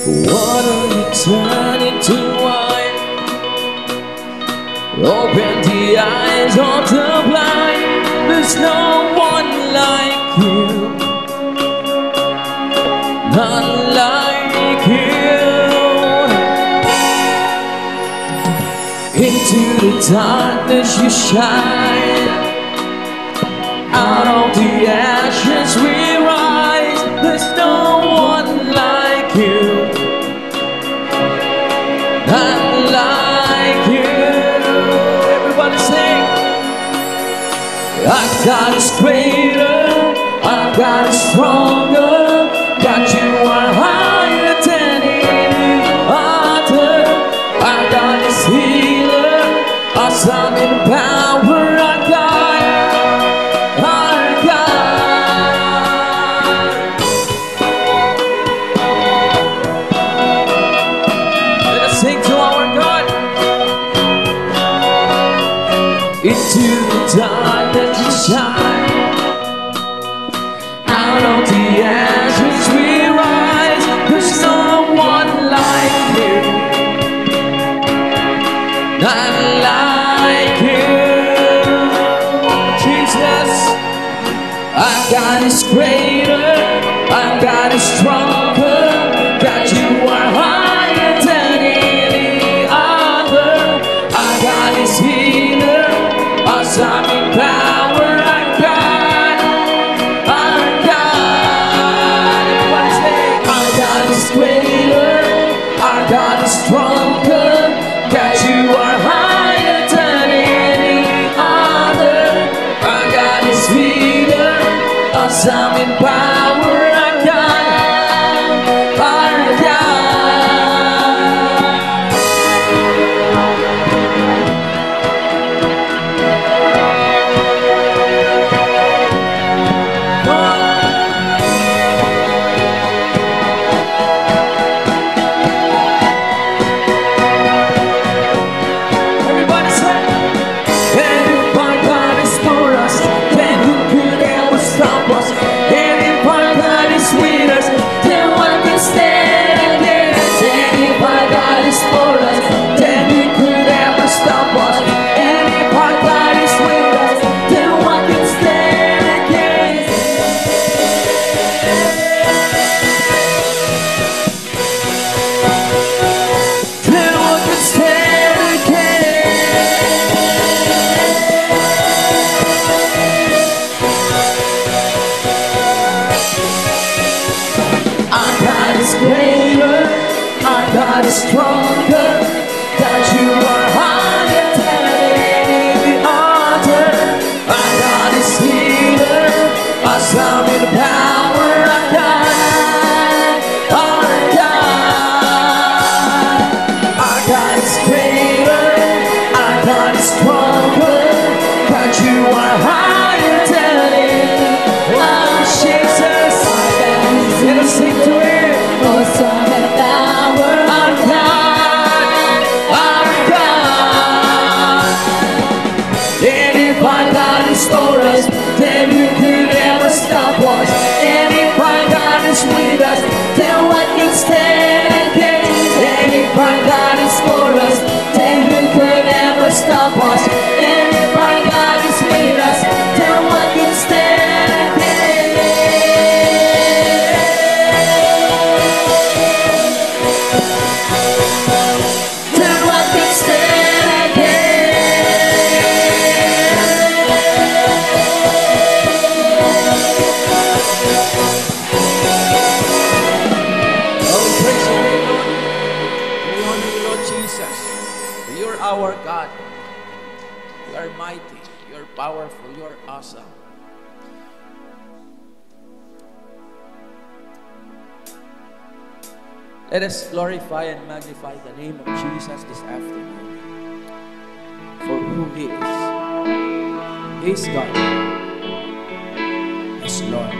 Water you turn into wine. Open the eyes of the blind. There's no one like you, none like you. Into the darkness you shine. Out of the ashes we rise. There's no one like you, none like you. Everybody sing. Our God is greater, our God is stronger. God, you are higher than any other. Our God is healer, awesome in power. Our God, our God. Let us sing to our God. Into the darkness you shine. Out of the ashes we rise. There's no one like you, none like you. Jesus, our God is greater, our God is stronger. God, you are higher than any other. Our God is healer, awesome in power. Our God, our God. Everybody say, our God is greater, our God is stronger. God, you are higher than any other. Our God is healer, awesome in power. Our God, our God. Everybody say, and if our God is for us, then who could ever stop us? And if our God is with us, then what can stand against? And if our God is for us, then who could ever stop us? And if our God is with us, then what can stand against? Then what can stand Our God is greater, our God is stronger. God, you are higher than any other. Our God is healer, awesome in power. Our God, our God. Our God is greater, our God is stronger. God, you are higher than any other. Jesus, let us sing to Him. Awesome in power. Our God, our God. And if our God is for us, then who could ever stop us? And if our God is with us, then what can stand against? And if our God is for us, then who could ever stop us? And if our God is with us, then what can stand against? Then what can stand Oh, we praise your name, Lord. We honor you, Lord Jesus. For you're our God. You are mighty. You are powerful. You are awesome. Let us glorify and magnify the name of Jesus this afternoon for who He is. He is God. He is Lord.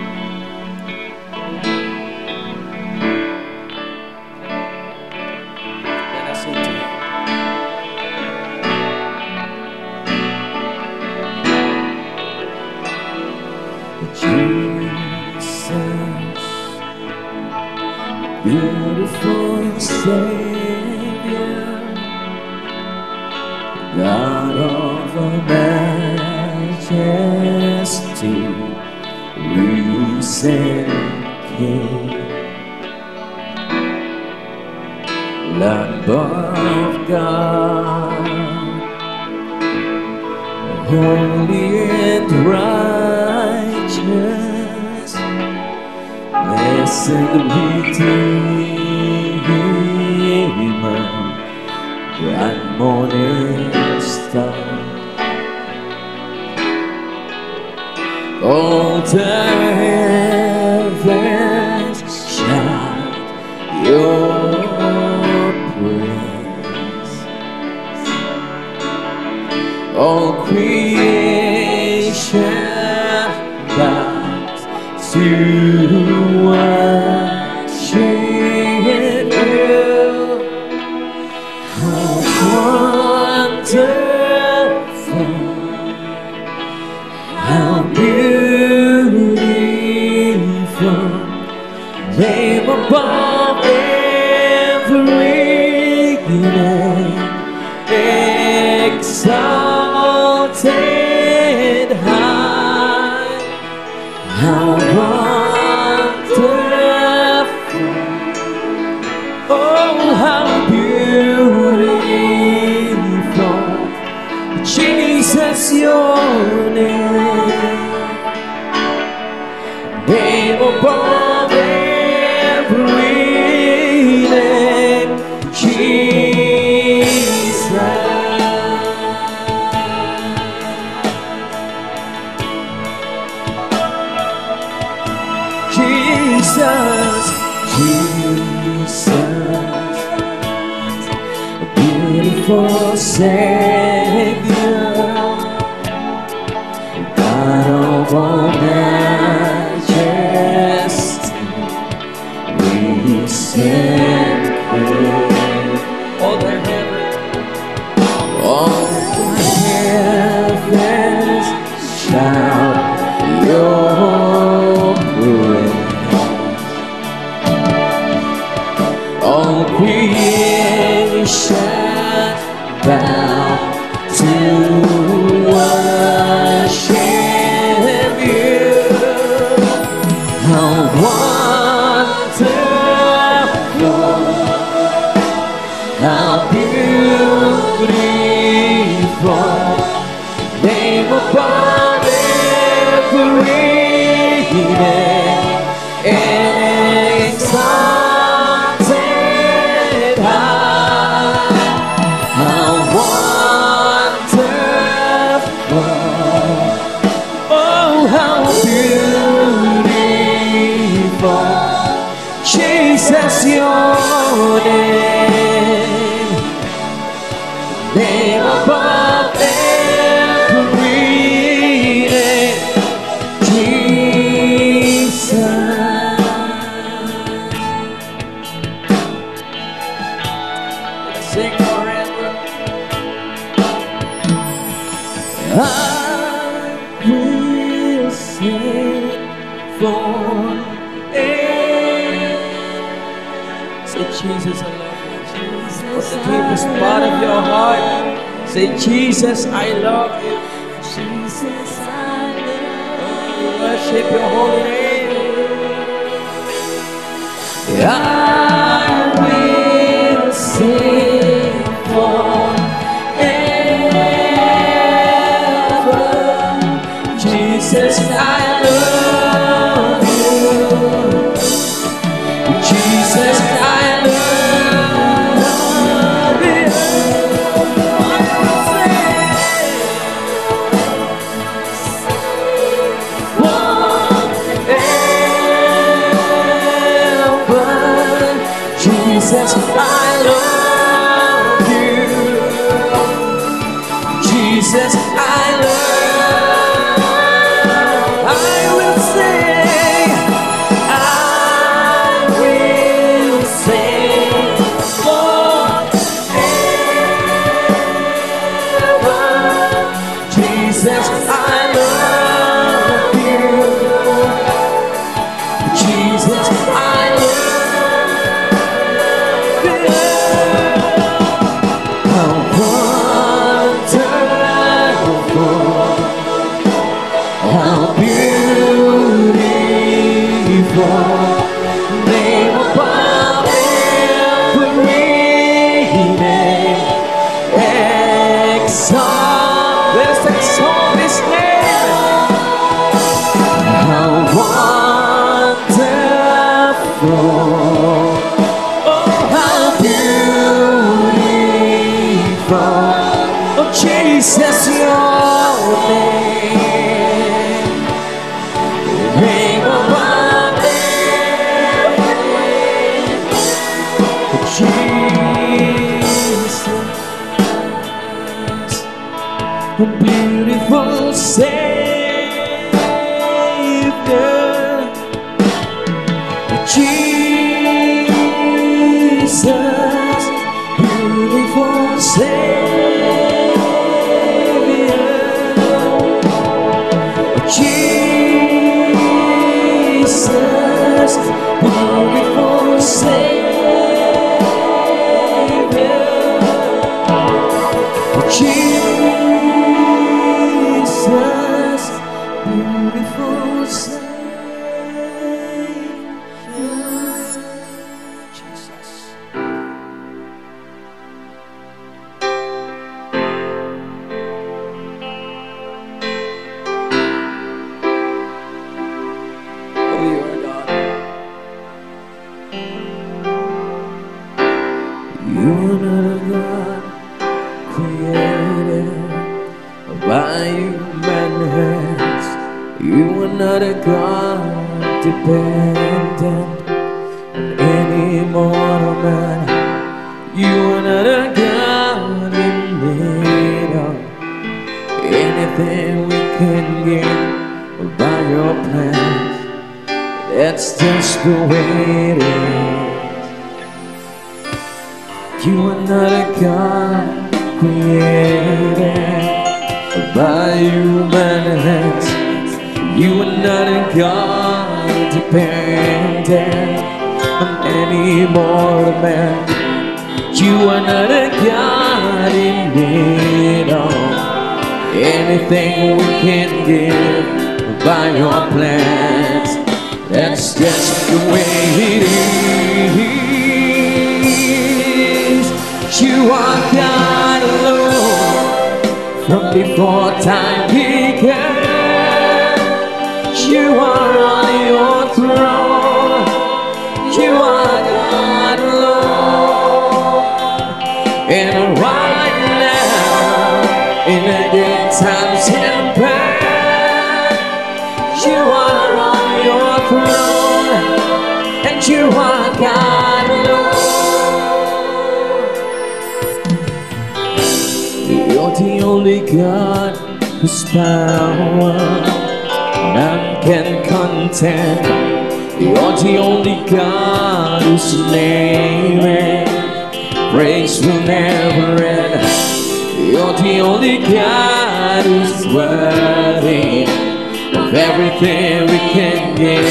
Let us sing to Him. Jesus, beautiful Savior, God of majesty, risen King, Lamb of God, holy and righteous, blessed Redeemer, bright morning star. All the heavens shout your praise. All creation bows to worship you. How wonderful, how beautiful, name above every name, exalted high. How wonderful, oh how beautiful, Jesus your name, name above every name, Jesus. Jesus, Jesus, beautiful Savior, God of all majesty, risen King. All the heavens shout your praise. All creation bow to worship you. How wonderful, how beautiful, name above every name, exalted high. How wonderful, oh how beautiful, Jesus your name, name above every name, Jesus. Sing forever. I will sing forever. Say, Jesus, I love you. From the deepest part of your heart, say, Jesus, I love you. Jesus, I We worship your holy name. I will sing forever. Jesus, I love you. Jesus, I love you. I will sing forever. Jesus, I love you. Jesus, I love. I will sing. I will sing forever. Jesus, I love you. Jesus, I love. beautiful Savior, Jesus, beautiful Savior, Jesus, beautiful Savior, Jesus, beautiful Savior, Jesus. Oh, you are God. You are not a God created by human hands. You are not a God dependent on any mortal man. You are not a God in need of anything we can get by your plans. That's just the way it is. You are not a God created by human hands. You are not a God dependent on any mortal man. You are not a God in need of anything we can give by your plans. That's just the way it is. You are God alone from before time began. You are on your throne. You are God alone. And right now, in the good times and bad, you are on your throne. And you are God alone. You're the only God whose power none can contend. You're the only God whose name praise will never end. You're the only God who's worthy of everything we can give.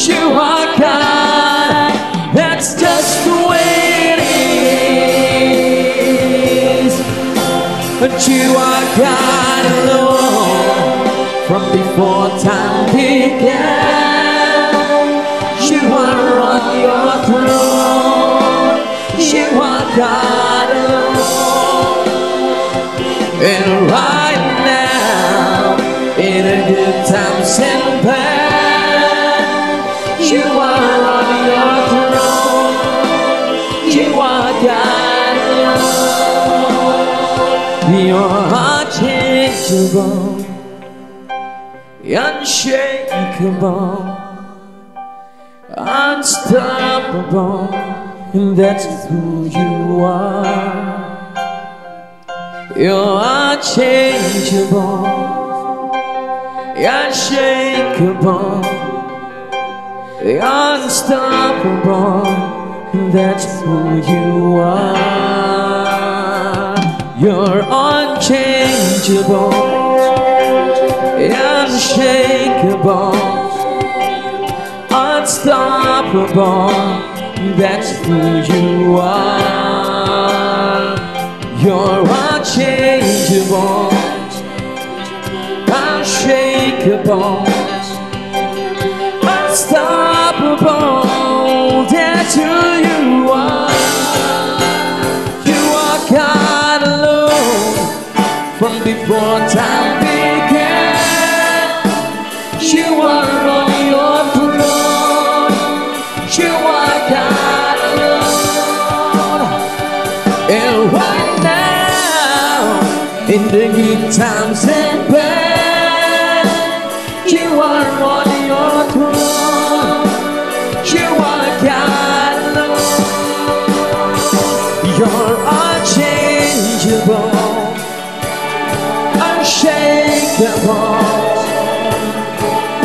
You are God, that's just the way it is. But you are God alone from before time began. You are on your throne. You are God alone. And right now, in the good times and bad, you are on your throne. You are God alone. You're unchangeable, unshakable, unstoppable, and that's who you are. You're unchangeable, unshakable, unstoppable, and that's who you are. You're unchangeable, unshakable, unstoppable, that's who you are. You're unchangeable, unshakable, unstoppable, that's who you are. You are God alone from before time began. You are on your throne. You are God alone. And right now, in the good times and bad, you are on your throne. You are God alone. You're unchangeable,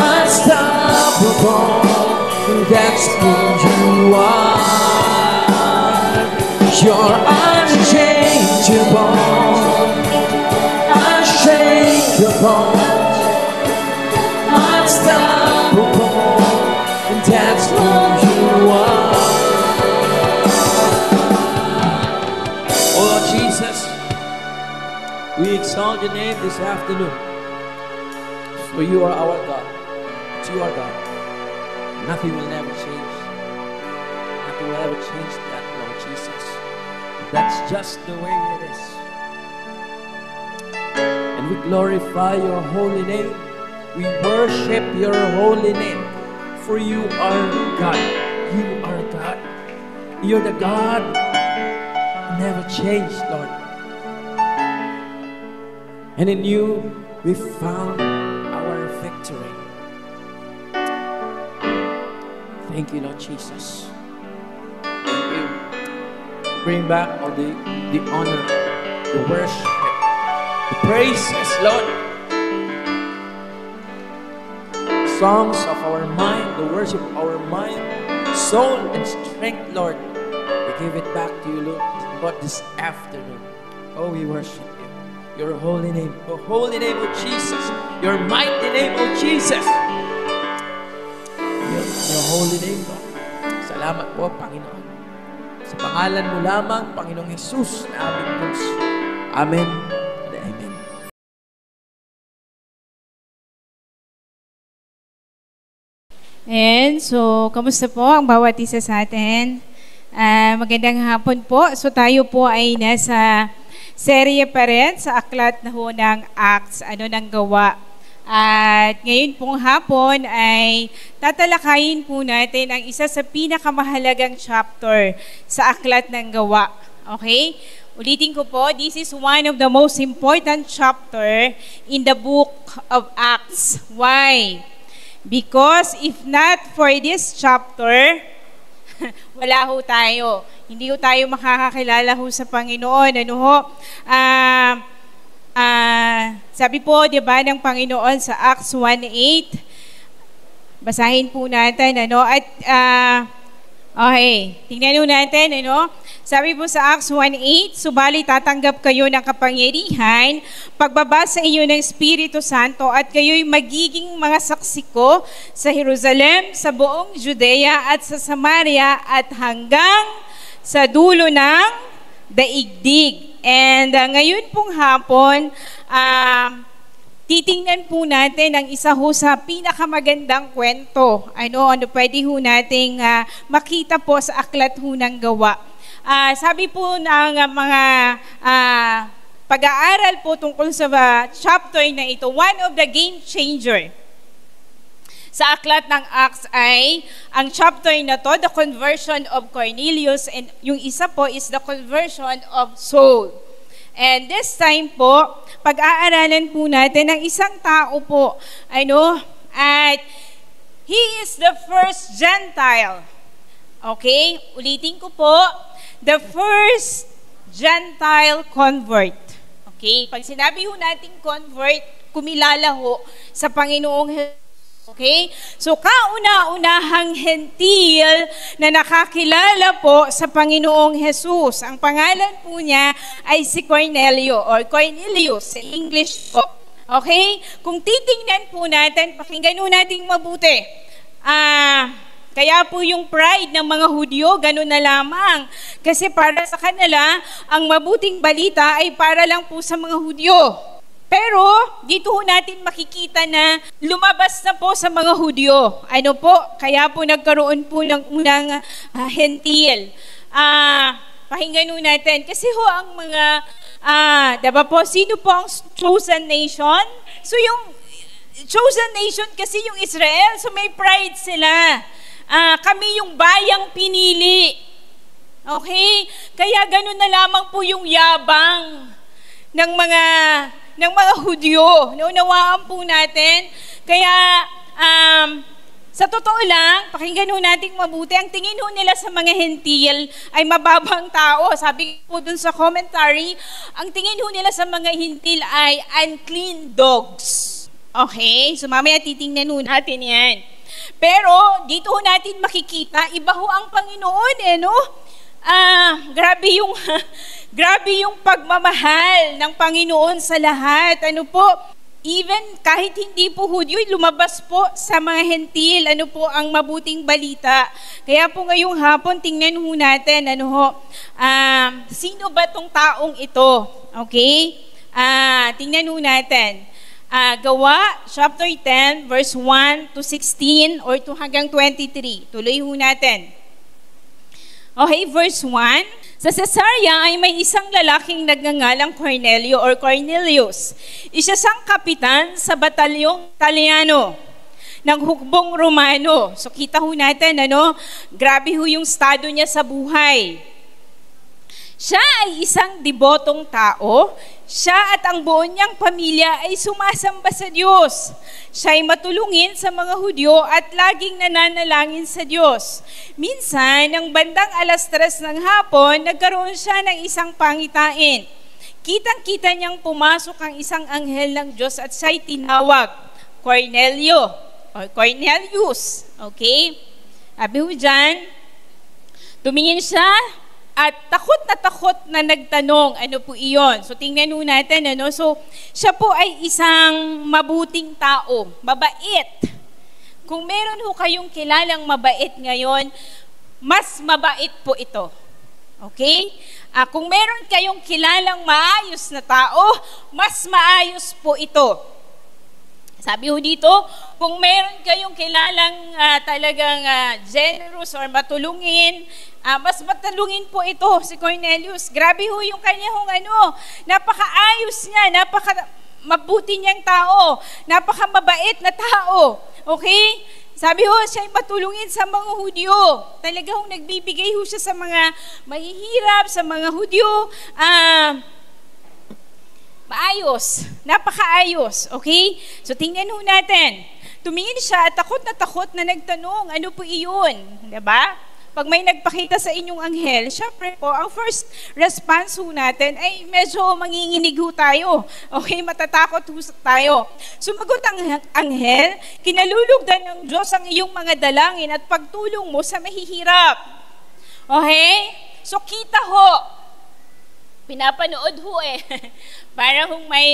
unstoppable, that's who you are. You're unchangeable, unshakable, unstoppable, that's who you are. Oh Lord Jesus, we exalt your name this afternoon. For you are our God. It's you are God. Nothing will never change. Nothing will ever change that, Lord Jesus. That's just the way it is. And we glorify your holy name. We worship your holy name. For you are God. You are God. You're the God who never changed, Lord. And in you, we found our victory. Thank you, Lord Jesus. Thank you. Bring back all the honor, the worship, the praises, Lord. Songs of our mind, the worship of our mind, soul and strength, Lord. We give it back to you, Lord, this afternoon. Oh, we worship you. Your holy name, the holy name of Jesus, your mighty name of Jesus. Your holy name, Lord. Salamat po, Panginoon. Sa pangalan mo lamang, Panginoong Jesus, na aming Diyos. Amen and amen. And so, kamusta po ang bawat isa sa atin? Magandang hapon po. So tayo po ay nasa serye pa rin sa aklat na ho ng Acts, ng gawa. At ngayon pong hapon ay tatalakayin po natin ang isa sa pinakamahalagang chapter sa aklat ng gawa. Okay? Ulitin ko po, this is one of the most important chapter in the book of Acts. Why? Because if not for this chapter, wala ho tayo. Hindi ho tayo makakakilala ho sa Panginoon. Sabi po, di ba, ng Panginoon sa Acts 1:8, basahin po natin, okay, tingnan po natin, Sabi po sa Acts 1:8, subalit tatanggap kayo ng kapangyarihan, pagbaba sa inyo ng Espiritu Santo, at kayo'y magiging mga saksi ko sa Jerusalem, sa buong Judea at sa Samaria, at hanggang sa dulo ng daigdig. And ngayon pong hapon, titingnan po natin ang isa ho sa pinakamagandang kwento. Pwede ho nating makita po sa aklat ho ng gawa. Sabi po ng mga pag-aaral po tungkol sa chapter na ito, one of the game changer sa aklat ng Acts ay ang chapter na to, the conversion of Cornelius, and yung isa po is the conversion of Saul. And this time po, pag-aaralan po natin ang isang tao po, at he is the first Gentile. Okay? Ulitin ko po, the first Gentile convert. Okay? Pag sinabi ho natin convert, kumilala ho sa Panginoong Jesus. Okay? So, kauna-unahang hentil na nakakilala po sa Panginoong Jesus. Ang pangalan po niya ay si Cornelio or Cornelius sa English po. Okay? Kung titingnan po natin, pakinggan po natin mabuti. Kaya po yung pride ng mga Hudyo, ganun na lamang. Kasi para sa kanila, ang mabuting balita ay para lang po sa mga Hudyo. Pero, dito ho natin makikita na lumabas na po sa mga Hudyo. Kaya po nagkaroon po ng unang hentil. Pakinggan ho natin. Kasi ho ang mga, diba po, sino po ang chosen nation? So yung chosen nation kasi yung Israel, so may pride sila. Kami yung bayang pinili. Okay? Kaya ganun na lamang po yung yabang ng mga Hudyo. Naunawaan po natin. Kaya, sa totoo lang, pakinggan ho natin mabuti, ang tingin ho nila sa mga hentil ay mababang tao. Sabi po dun sa commentary, ang tingin ho nila sa mga hentil ay unclean dogs. Okay? So mamaya titingnan ho natin yan. Pero dito ho natin makikita, iba ho ang Panginoon no? Grabe yung grabe yung pagmamahal ng Panginoon sa lahat. Ano po? Even kahit hindi po Hudyo, lumabas po sa mga hentil, ano po ang mabuting balita. Kaya po ngayong hapon, tingnan ho natin, sino ba tong taong ito? Okay? Tingnan ho natin. Gawa, chapter 10, verse 1 to 16, or to hanggang 23. Tuloy ho natin. Okay, verse 1. Sa Cesarea ay may isang lalaking nagngangalang Cornelio or Cornelius. Isa siyang kapitan sa batalyong Italiano ng hukbong Romano. So kita ho natin, grabe ho yung estado niya sa buhay. Siya ay isang debotong tao. Siya at ang buo niyang pamilya ay sumasamba sa Diyos. Siya ay matulungin sa mga Hudyo at laging nananalangin sa Diyos. Minsan, ng bandang 3:00 ng hapon, nagkaroon siya ng isang pangitain. Kitang-kita niyang pumasok ang isang anghel ng Diyos at siya'y tinawag, Cornelio, or Cornelius. Okay? Sabi ho dyan, tumingin siya, at takot na nagtanong, ano po iyon? So tingnan ho natin, So siya po ay isang mabuting tao, mabait. Kung meron ho kayong kilalang mabait ngayon, mas mabait po ito. Okay? Kung meron kayong kilalang maayos na tao, mas maayos po ito. Sabi ho dito, kung meron kayong kilalang talagang generous or matulungin, mas matulungin po ito si Cornelius. Grabe ho yung kanya napakaayos niya, mabuti niyang tao, napakamabait na tao. Okay? Sabi ho, siya ay matulungin sa mga Hudyo. Talaga ho, nagbibigay ho siya sa mga mahihirap, sa mga Hudyo. Maayos, napakaayos, okay? So tingnan ho natin. Tumingin siya at takot na nagtanong, ano po iyon? Diba? Pag may nagpakita sa inyong anghel, syempre po, ang first response ho natin ay medyo manginginig ho tayo. Okay, matatakot ho tayo. Sumagot ang anghel, kinalulugdan ng Diyos ang iyong mga dalangin at pagtulong mo sa mahihirap. Okay? So kita ho, pinapanood ho para kung may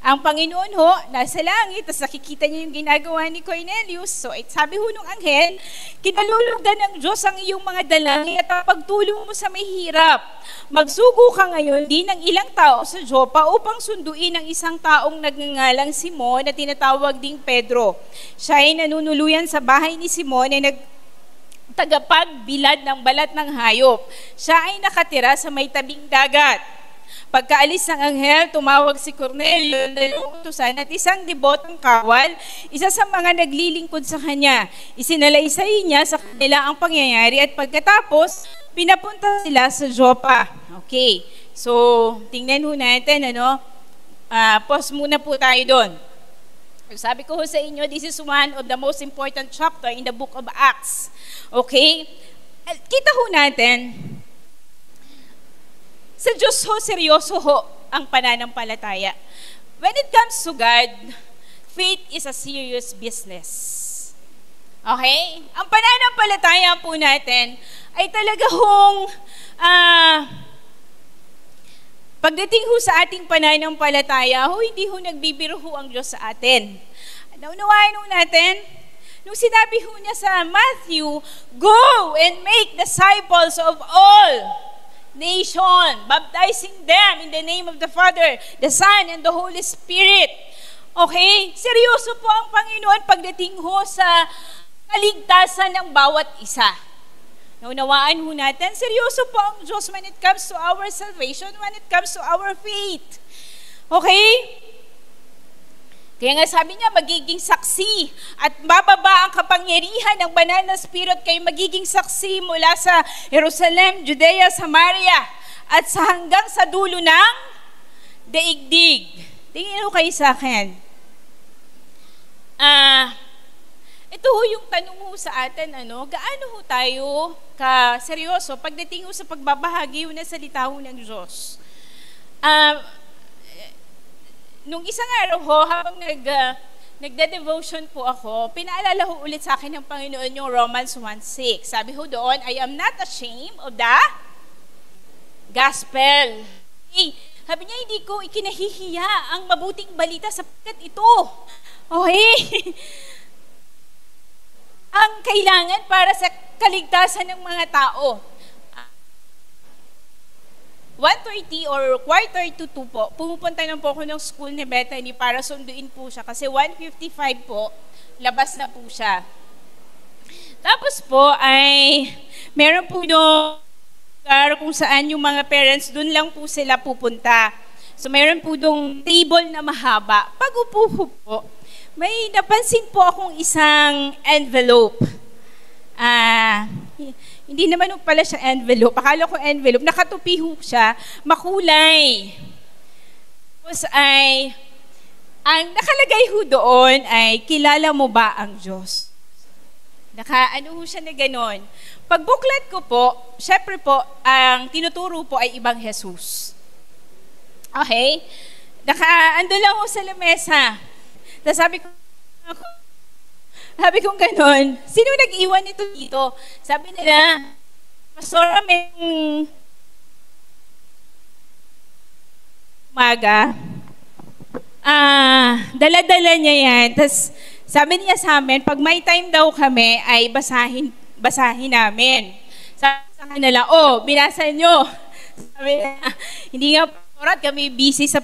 ang Panginoon ho nasa langit, tapos nakikita niya yung ginagawa ni Cornelius. So sabi ho nung anghel, kinalulugdan ng Diyos ang iyong mga dalangin at pagtulong mo sa mahirap. Magsugo ka ngayon din ng ilang tao sa Joppa upang sunduin ang isang taong nagngangalang Simon na tinatawag ding Pedro. Siya ay nanunuluyan sa bahay ni Simon na tagapagbilad ng balat ng hayop. Siya ay nakatira sa may tabing dagat. Pagkaalis ng anghel, tumawag si Cornelio ng utusan at isang debotong kawal, isa sa mga naglilingkod sa kanya. Isinalaysay niya sa kanila ang pangyayari at pagkatapos, pinapunta sila sa Joppa. Okay, so tingnan ho natin, pause muna po tayo doon. Sabi ko ho sa inyo, this is one of the most important chapter in the book of Acts. Okay? Kita ho natin, sa Diyos ho, seryoso ho ang pananampalataya. When it comes to God, faith is a serious business. Okay? Ang pananampalataya po natin ay talaga hong pagdating ho sa ating pananampalataya, hindi ho nagbibiro ho ang Diyos sa atin. Naunawain ho natin, nung sinabi ho niya sa Matthew, go and make disciples of all nation, baptizing them in the name of the Father, the Son, and the Holy Spirit. Okay? Seryoso po ang Panginoon pagdating ho sa kaligtasan ng bawat isa. Naunawaan ho natin, seryoso po ang Diyos when it comes to our salvation, when it comes to our faith. Okay? Kaya nga sabi niya, magiging saksi at bababa ang kapangyarihan ng banal na Espiritu at kayo magiging saksi mula sa Jerusalem, Judea, Samaria at hanggang sa dulo ng daigdig. Tingin ho kayo sa akin. Ito ho yung tanong ho sa atin, gaano ho tayo ka-seryoso pagdating ho sa pagbabahagi ho na salita ho ng Diyos? nung isang araw ho, habang nagda-devotion po ako, pinaalala ho ulit sa akin ng Panginoon yung Romans 1:6. Sabi ho doon, I am not ashamed of the gospel. Sabi niya, hindi ko ikinahihiya ang mabuting balita sapagkat ito. Okay? Ang kailangan para sa kaligtasan ng mga tao. 1:30 or 1:45 po, pumupunta na po ako ng school ni Bethany para sunduin po siya kasi 1:55 po, labas na po siya. Tapos po ay meron po yung lugar kung saan yung mga parents, dun lang po sila pupunta. So meron po yung table na mahaba. Pag upo ko po, may napansin po akong isang envelope. Hindi naman pala siya envelope. Akala ko envelope. Nakatupi ho siya. Makulay. Tapos ay, ang nakalagay ho doon ay, kilala mo ba ang Diyos? Ano ho siya na ganon. Pag booklet ko po, syempre po, ang tinuturo po ay ibang Jesus. Okay? Ando lang ho sa lamesa. Tapos sabi kong ganon, sino nag-iwan ito dito? Sabi nila, Pastora, may umaga, dala-dala niya yan. Tapos sabi niya sa amin, pag may time daw kami, ay basahin namin. Sabi sa kanila, binasa nyo. Sabi niya, hindi nga Pastora, kami busy sa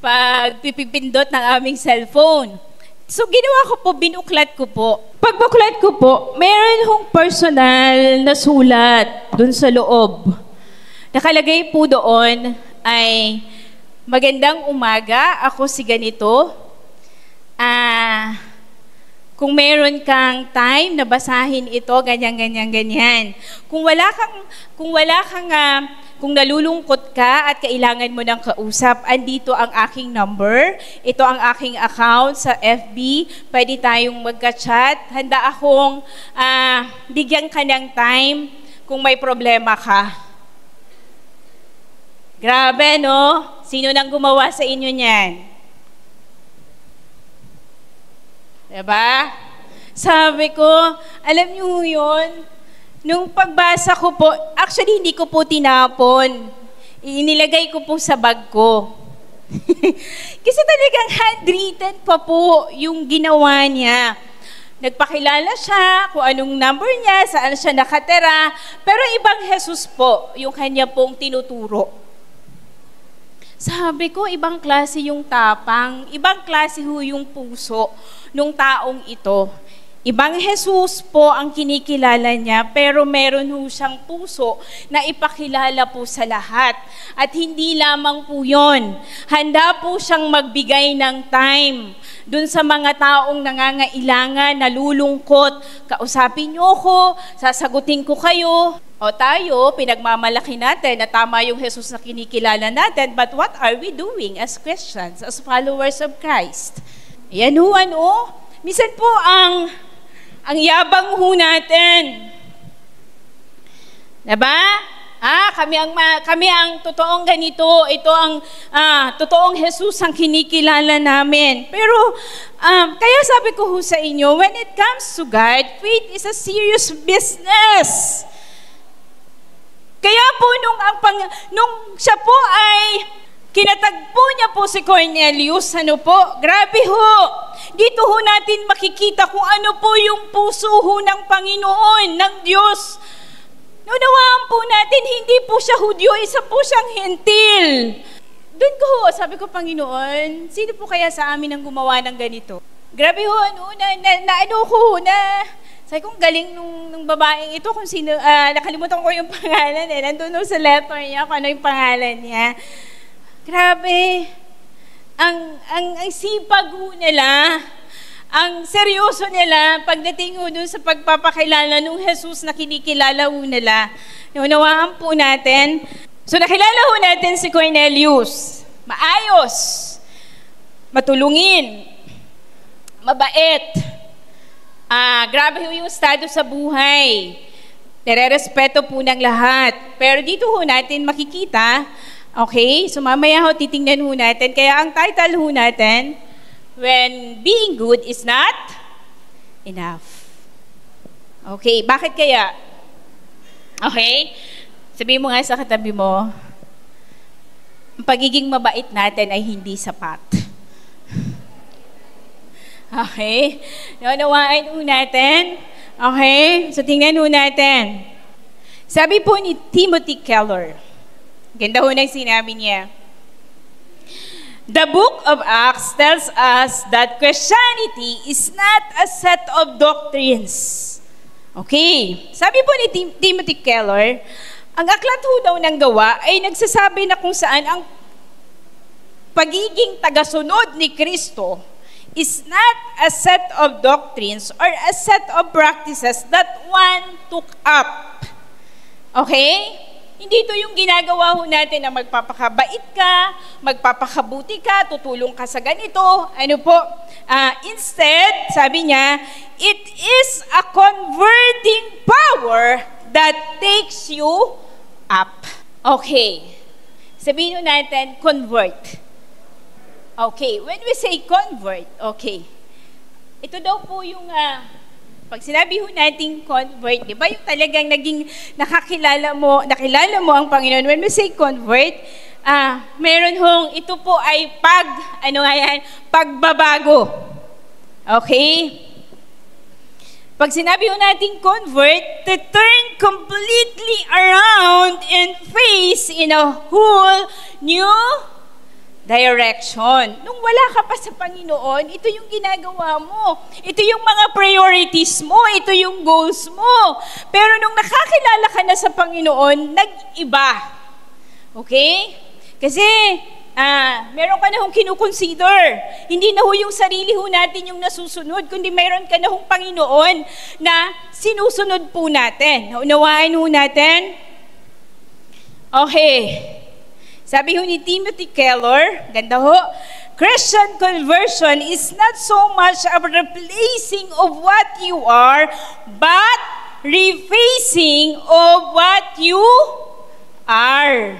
pagpipindot ng aming cellphone. So, ginawa ko po, binuklat ko po. Pagbuklat ko po, meron hong personal na sulat dun sa loob. Nakalagay po doon ay, magandang umaga, ako si ganito. Kung meron kang time na basahin ito, ganyan. Kung nalulungkot ka at kailangan mo ng kausap, andito ang aking number. Ito ang aking account sa FB. Pwede tayong magka-chat. Handa akong bigyan ka ng time kung may problema ka. Grabe, no? Sino nang gumawa sa inyo niyan? Diba? Sabi ko, alam niyo yun, nung pagbasa ko po, actually hindi ko po tinapon. Inilagay ko po sa bag ko. Kasi talagang handwritten pa po yung ginawa niya. Nagpakilala siya, kung anong number niya, saan siya nakatira. Pero ibang Jesus po, yung kanya pong tinuturo. Sabi ko, ibang klase yung tapang, ibang klase ho yung puso nung taong ito. Ibang Jesus po ang kinikilala niya, pero meron ho siyang puso na ipakilala po sa lahat. At hindi lamang po yun. Handa po siyang magbigay ng time dun sa mga taong nangangailangan, nalulungkot. Kausapin niyo ako, sasagutin ko kayo. O tayo, pinagmamalaki natin na tama yung Jesus na kinikilala natin, but what are we doing as Christians, as followers of Christ? Yan ho, minsan po ang yabang ho natin. Diba? Kami ang totoong ganito. Ito ang totoong Jesus ang kinikilala namin. Pero, kaya sabi ko ho sa inyo, when it comes to God, faith is a serious business. Kaya po nung siya po ay kinatagpo niya po si Cornelius, grabe ho. Dito ho natin makikita kung ano po yung puso ho ng Panginoon, ng Diyos. Naunawaan po natin, hindi po siya Hudyo, isa po siyang Hentil. Doon ko ho, sabi ko, Panginoon, sino po kaya sa amin ang gumawa ng ganito? Grabe ho, sabi kong galing nung babaeng ito, kung sino, nakalimutan ko yung pangalan nandun sa letter niya, kung ano yung pangalan niya. Grabe, ang sipag ho nila, ang seryoso nila, pagdating ho dun sa pagpapakilala nung Jesus na kinikilala ho nila. Naunawaan po natin. So nakilala ho natin si Cornelius. Maayos, matulungin, mabait. Grabe ho yung estado sa buhay. Nire-respeto po ng lahat. Pero dito ho natin makikita, Okay? So mamaya ho, titingnan ho natin. Kaya ang title ho natin, When Being Good is Not Enough. Okay, bakit kaya? Okay? Sabihin mo nga sa katabi mo, ang pagiging mabait natin ay hindi sapat. Okay? Naunawaan ho natin. Okay? So tingnan ho natin. Sabi po ni Timothy Keller, ganda ho ng sinabi niya, the book of Acts tells us that Christianity is not a set of doctrines. Okay. Sabi po ni Timothy Keller, ang aklat ho daw ng Gawa ay nagsasabi na kung saan ang pagiging tagasunod ni Kristo is not a set of doctrines or a set of practices that one took up. Okay? Hindi ito yung ginagawa ho natin na magpapakabait ka, magpapakabuti ka, tutulong ka sa ganito. Ano po? Instead, sabi niya, it is a converting power that takes you up. Okay. Sabihin natin, convert. Okay. When we say convert, okay. Ito daw po yung... pag sinabi ho natin convert, di ba yung talagang naging nakilala mo ang Panginoon. When we say convert, meron hong, ito po ay pagbabago. Okay? Pag sinabi ho natin convert, to turn completely around and face in a whole new direction. Nung wala ka pa sa Panginoon, ito yung ginagawa mo. Ito yung mga priorities mo. Ito yung goals mo. Pero nung nakakilala ka na sa Panginoon, nag-iba. Okay? Kasi, meron ka na hong kinukonsider. Hindi na ho yung sarili ho natin yung nasusunod, kundi meron ka na hong Panginoon na sinusunod po natin. Naunawaan ho natin? Okay. Sabi ho ni Timothy Keller, ganda ho, Christian conversion is not so much a replacing of what you are, but refacing of what you are.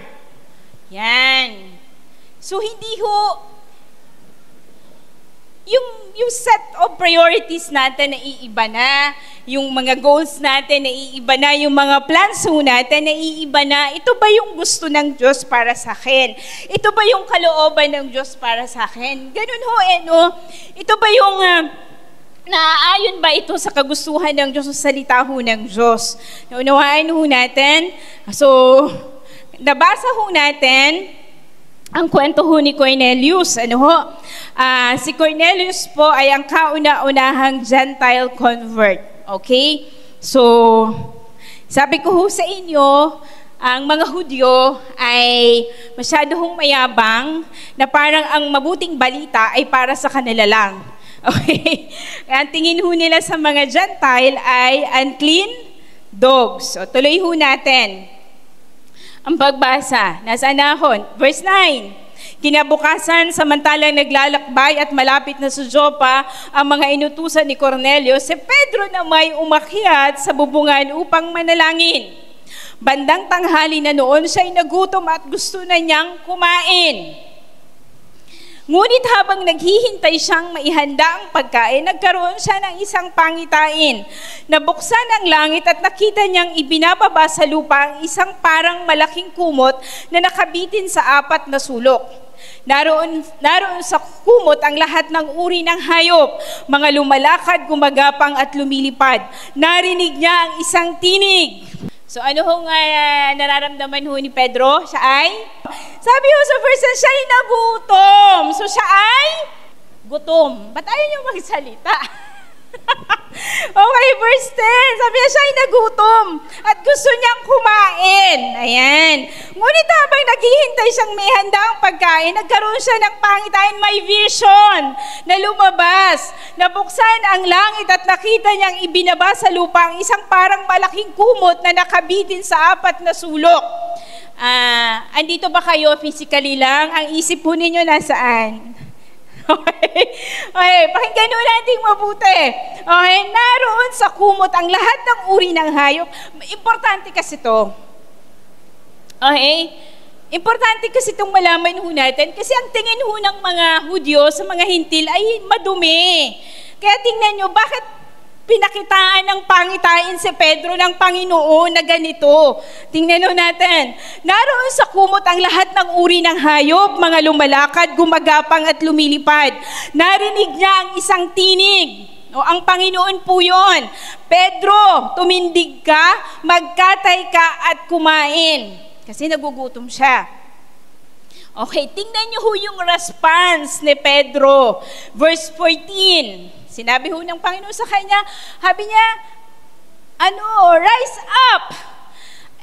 Yan. So hindi ho, yung set of priorities natin na iiba na, yung mga goals natin na iiba na, yung mga plans ho natin na iiba na. Ito ba yung gusto ng Diyos para sa akin? Ito ba yung kalooban ng Diyos para sa akin? Ganun ho no? Ito ba yung naaayon ba ito sa kagustuhan ng Diyos, sa salita ho ng Diyos? Naunawaan ho natin. So, nabasa ho natin ang kwento ho ni Cornelius. Si Cornelius po ay ang kauna-unahang Gentile convert. Okay? So, sabi ko ho sa inyo, ang mga Hudyo ay masyado hong mayabang na parang ang mabuting balita ay para sa kanila lang. Okay? Ang tingin ho nila sa mga Gentile ay unclean dogs. So, tuloy ho natin ang pagbasa. Nasaan na ako? Verse 9. Kinabukasan, samantalang naglalakbay at malapit na sa Joppa ang mga inutusan ni Cornelio, si Pedro na may umakyat sa bubungan upang manalangin. Bandang tanghali na noon, siya'y nagutom at gusto na niyang kumain. Ngunit habang naghihintay siyang maihanda ang pagkain, nagkaroon siya ng isang pangitain. Nabuksan ang langit at nakita niyang ibinababa sa lupa ang isang parang malaking kumot na nakabitin sa 4 na sulok. Naroon sa kumot ang lahat ng uri ng hayop, mga lumalakad, gumagapang at lumilipad. Narinig niya ang isang tinig. So ano hong nararamdaman ho ni Pedro? Siya ay? Sabi ho sa verse, siya ay nagutom. So siya ay gutom. Ba't ayaw niyo magsalita? Okay, verse 10. Sabi niya, siya ay nagutom at gusto niyang kumain. Ayan. Ngunit habang naghihintay siyang may handang pagkain, nagkaroon siya ng pangitain, may vision na lumabas. Nabuksan ang langit at nakita niyang ibinaba sa lupa ang isang parang malaking kumot na nakabitin sa 4 na sulok. Andito ba kayo physically lang? Ang isip po ninyo nasaan? Okay, pakinggan nyo natin mabuti. Okay, naroon sa kumot ang lahat ng uri ng hayop. Importante kasi to. Okay, Importante kasi itong malaman ho natin kasi ang tingin ho ng mga Hudyo sa mga Hintil ay madumi. Kaya tingnan nyo, bakit pinakitaan ng pangitain si Pedro ng Panginoon na ganito? Tingnan ho natin. Naroon sa kumot ang lahat ng uri ng hayop, mga lumalakad, gumagapang at lumilipad. Narinig niya ang isang tinig. O, ang Panginoon po yun. Pedro, tumindig ka, magkatay ka at kumain. Kasi nagugutom siya. Okay, tingnan niyo ho yung response ni Pedro. Verse 14. Sinabi ho ng Panginoon sa kanya, sabi niya, rise up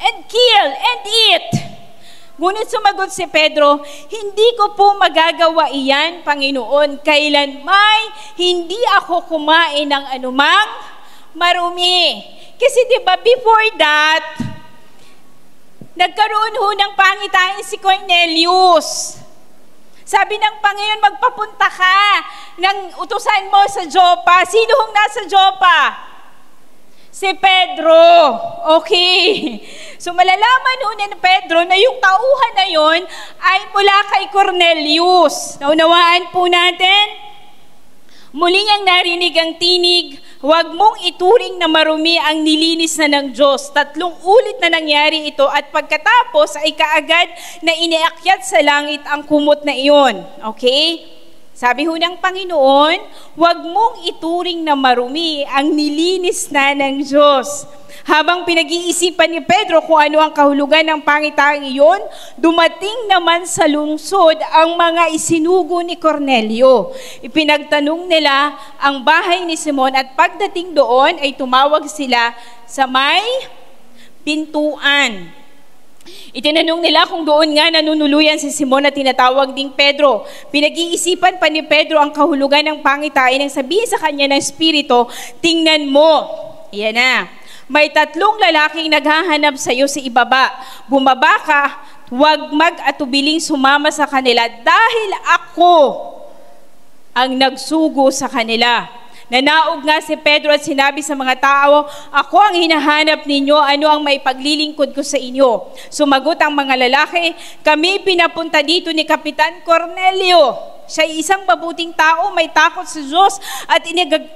and kill and eat. Ngunit sumagot si Pedro, hindi ko po magagawa iyan, Panginoon, kailanmay hindi ako kumain ng anumang marumi. Kasi diba, before that, nagkaroon ho ng pangitain si Cornelius. Sabi ng Panginoon, magpapunta ka ng utusan mo sa Joppa. Sino hong nasa Joppa? Si Pedro. Okay. So malalaman ho ni Pedro na yung tauhan na yon ay mula kay Cornelius. Naunawaan po natin? Muli niyang narinig ang tinig, huwag mong ituring na marumi ang nilinis na ng Diyos. 3 ulit na nangyari ito at pagkatapos ay kaagad na iniakyat sa langit ang kumot na iyon. Okay? Sabi ho ng Panginoon, huwag mong ituring na marumi ang nilinis na ng Diyos. Habang pinag-iisipan ni Pedro kung ano ang kahulugan ng pangitaang iyon, dumating naman sa lungsod ang mga isinugo ni Cornelio. Ipinagtanong nila ang bahay ni Simon at pagdating doon ay tumawag sila sa may pintuan. Itinanong nila kung doon nga nanunuluyan si Simon na tinatawag ding Pedro. Pinag-iisipan pa ni Pedro ang kahulugan ng pangitain nang sabihin sa kanya ng Espiritu, tingnan mo, iyan na, may 3 lalaking naghahanap sa iyo sa ibaba. Bumaba ka, huwag mag-atubiling sumama sa kanila dahil ako ang nagsugo sa kanila. Nanaog nga si Pedro at sinabi sa mga tao, ako ang hinahanap ninyo, ano ang may paglilingkod ko sa inyo? Sumagot ang mga lalaki, kami pinapunta dito ni Kapitan Cornelio. Siya ay isang mabuting tao, may takot sa Diyos at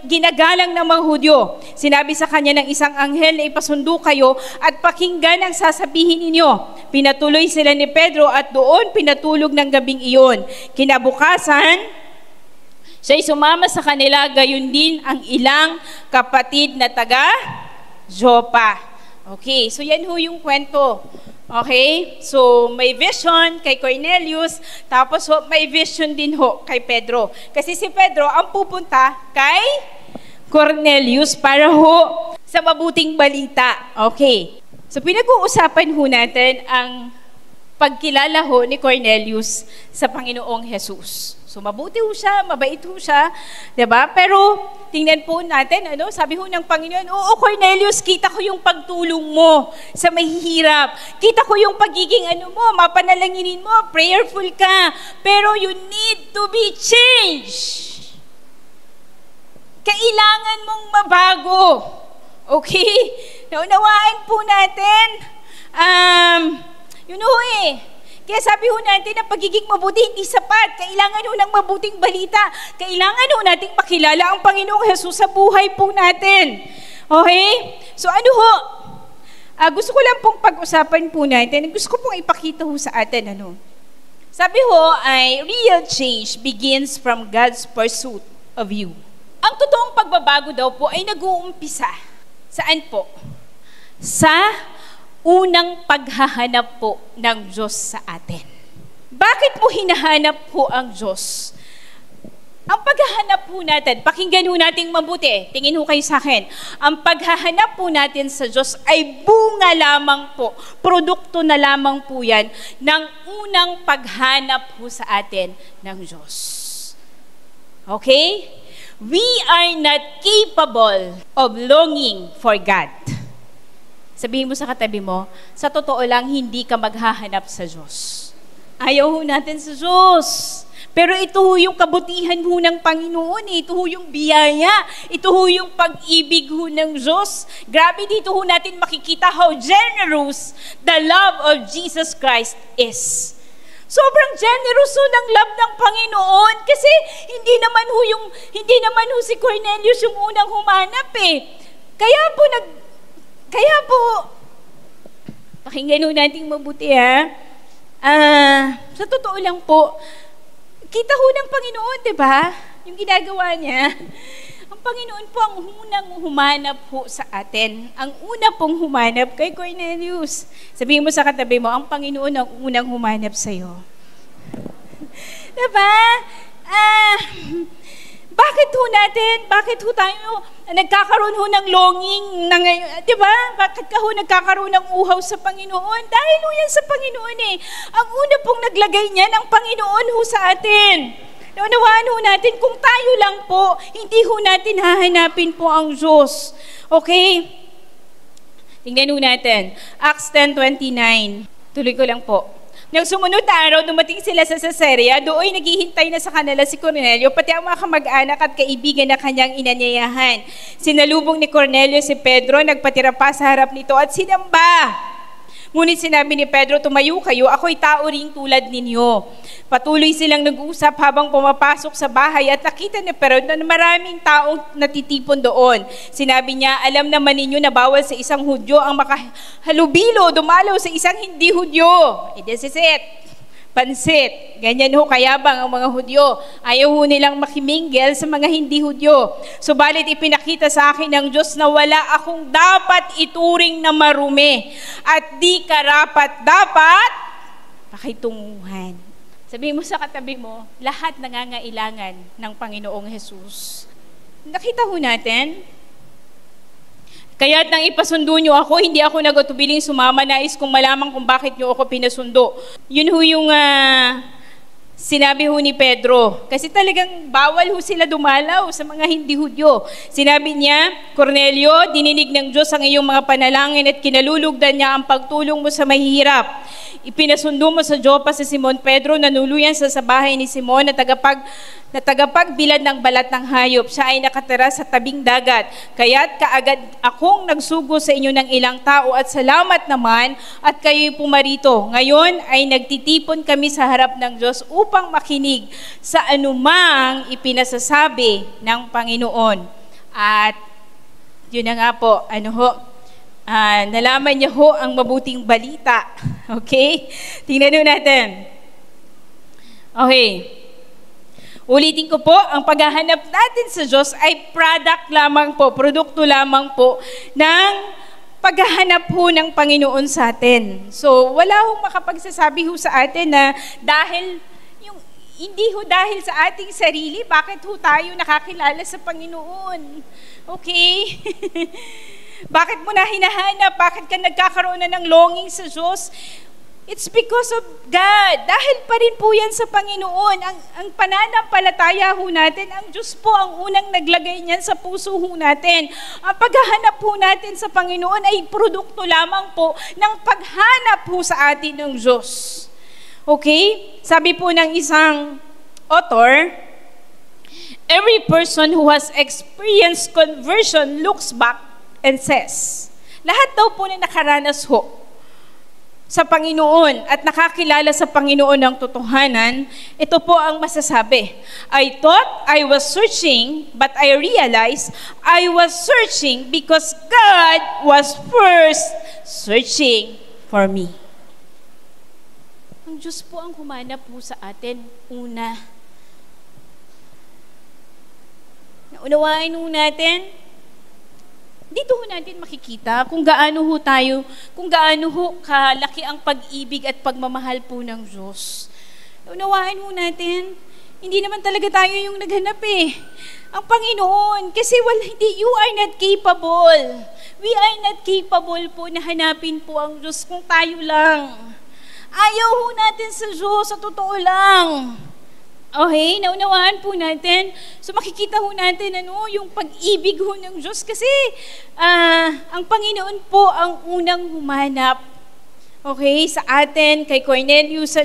ginagalang ng mga Hudyo. Sinabi sa kanya ng isang anghel na ipasundo kayo at pakinggan ang sasabihin ninyo. Pinatuloy sila ni Pedro at doon pinatulog ng gabing iyon. Kinabukasan, siya'y sumama sa kanila, gayon din ang ilang kapatid na taga Joppa. Okay, so yan ho yung kwento. Okay, so may vision kay Cornelius, tapos ho, may vision din ho kay Pedro. Kasi si Pedro ang pupunta kay Cornelius para ho sa mabuting balita. Okay, so pinag-uusapan ho natin ang pagkilala ho ni Cornelius sa Panginoong Jesus. So mabuti ho siya, mabait ho siya, 'di ba? Pero tingnan po natin, sabi ho ng Panginoon, oo Cornelius, kita ko yung pagtulong mo sa mahihirap. Kita ko yung pagiging mapanalanginin mo, prayerful ka. Pero you need to be changed. Kailangan mong mabago. Okay? Naunawaan po natin. Kaya sabi ho natin na pagiging mabuti hindi sapat. Kailangan ho ng mabuting balita. Kailangan ho nating makilala ang Panginoong Jesus sa buhay po natin. Okay? So gusto ko lang pong pag-usapan po natin. Gusto ko pong ipakita ho sa atin. Sabi ho ay real change begins from God's pursuit of you. Ang totoong pagbabago daw po ay nag-uumpisa. Saan po? Sa unang paghahanap po ng Diyos sa atin. Bakit mo hinahanap po ang Diyos? Ang paghahanap po natin, pakinggan ho natin mabuti, tingin ho kayo sa akin, ang paghahanap po natin sa Diyos ay bunga lamang po, produkto na lamang po yan ng unang paghanap po sa atin ng Diyos. Okay? We are not capable of longing for God. Sabihin mo sa katabi mo, sa totoo lang, hindi ka maghahanap sa Diyos. Ayaw ho natin sa Diyos. Pero ito ho yung kabutihan ho ng Panginoon, ito ho yung biyaya, ito ho yung pag-ibig ho ng Diyos. Grabe, dito ho natin makikita how generous the love of Jesus Christ is. Sobrang generous ho ng love ng Panginoon kasi hindi naman ho si Cornelius yung unang humanap eh. Kaya po pakinggan ho natin mabuti ha. Sa totoo lang po, kita ho ng Panginoon, di ba? Yung ginagawa niya. Ang Panginoon po ang unang humanap po sa atin. Ang una pong humanap kay Cornelius. Sabihin mo sa katabi mo, ang Panginoon ang unang humanap sa'yo. Diba? Bakit ho tayo nagkakaroon ho ng longing na ngayon, di ba? Bakit ka ho nagkakaroon ng uhaw sa Panginoon? Dahil ho yan sa Panginoon eh. Ang una pong naglagay niya ng Panginoon ho sa atin. Naunawaan ho natin, kung tayo lang po, hindi ho natin hahanapin po ang Diyos. Okay? Tingnan ho natin. Acts 10:29. Tuloy ko lang po. Nang sumunod na araw, dumating sila sa Caesarea, doon naghihintay na sa kanila si Cornelio, pati ang mga kamag-anak at kaibigan na kanyang inanyayahan. Sinalubong ni Cornelio si Pedro, nagpatira pa sa harap nito at sinamba. Ngunit sinabi ni Pedro, tumayo kayo, ako'y tao ring tulad ninyo. Patuloy silang nag-uusap habang pumapasok sa bahay at nakita ni Pedro na maraming taong natitipon doon. Sinabi niya, alam naman ninyo na bawal sa isang Hudyo ang makahalubilo, dumalaw sa isang hindi Hudyo. This is it. Pansit. Ganyan ho kayabang ang mga Hudyo. Ayaw ho nilang makiminggel sa mga hindi Hudyo. Subalit ipinakita sa akin ng Diyos na wala akong dapat ituring na marumi at di karapat-dapat pakitunguhan. Sabihin mo sa katabi mo, lahat nangangailangan ng Panginoong Jesus. Nakita ho natin, kaya't nang ipasundo nyo ako, hindi ako nagatubiling sumama, nais kong malaman kung bakit nyo ako pinasundo. Yun ho yung sinabi ho ni Pedro. Kasi talagang bawal ho sila dumalaw sa mga hindi Hudyo. Sinabi niya, Cornelio, dininig ng Diyos ang iyong mga panalangin at kinalulugdan niya ang pagtulong mo sa mahihirap. Ipinasundo mo sa Jopa si Simon Pedro, nanuluyan sa bahay ni Simon na tagapagbilad ng balat ng hayop. Siya ay nakatira sa tabing dagat. Kaya't kaagad akong nagsugo sa inyo ng ilang tao at salamat naman at kayo'y pumarito. Ngayon ay nagtitipon kami sa harap ng Diyos upang makinig sa anumang ipinasasabi ng Panginoon. At yun na nga po, nalaman niya ho ang mabuting balita. Okay? Tingnan natin. Okay. Ulitin ko po, ang paghahanap natin sa Diyos ay produkto lamang po ng paghahanap ho ng Panginoon sa atin. So, wala hong makapagsasabi ho sa atin na hindi ho dahil sa ating sarili, bakit ho tayo nakakilala sa Panginoon? Okay? Bakit mo na hinahanap? Bakit ka nagkakaroon na ng longing sa Diyos? It's because of God. Dahil pa rin po yan sa Panginoon. Ang pananampalataya ho natin, ang Diyos po ang unang naglagay niyan sa puso ho natin. Ang paghahanap ho natin sa Panginoon ay produkto lamang po ng paghanap ho sa atin ng Diyos. Okay? Sabi po ng isang author, every person who has experienced conversion looks back and says, lahat daw po na nakaranas ho sa Panginoon at nakakilala sa Panginoon ng totohanan, ito po ang masasabi. I thought I was searching, but I realized I was searching because God was first searching for me. Ang Diyos po ang humanap po sa atin una. Naunawain po natin, dito ho natin makikita kung gaano ho kalaki ang pag-ibig at pagmamahal po ng Diyos. Unawain ho natin, hindi naman talaga tayo yung naghanap eh. Ang Panginoon, kasi you are not capable. We are not capable po na hanapin po ang Diyos kung tayo lang. Ayaw ho natin sa Diyos, sa totoo lang. Okay, naunawaan po natin. So makikita ho natin yung pag-ibig ho ng Diyos kasi ang Panginoon po ang unang humanap. Okay, sa atin, kay Cornelius,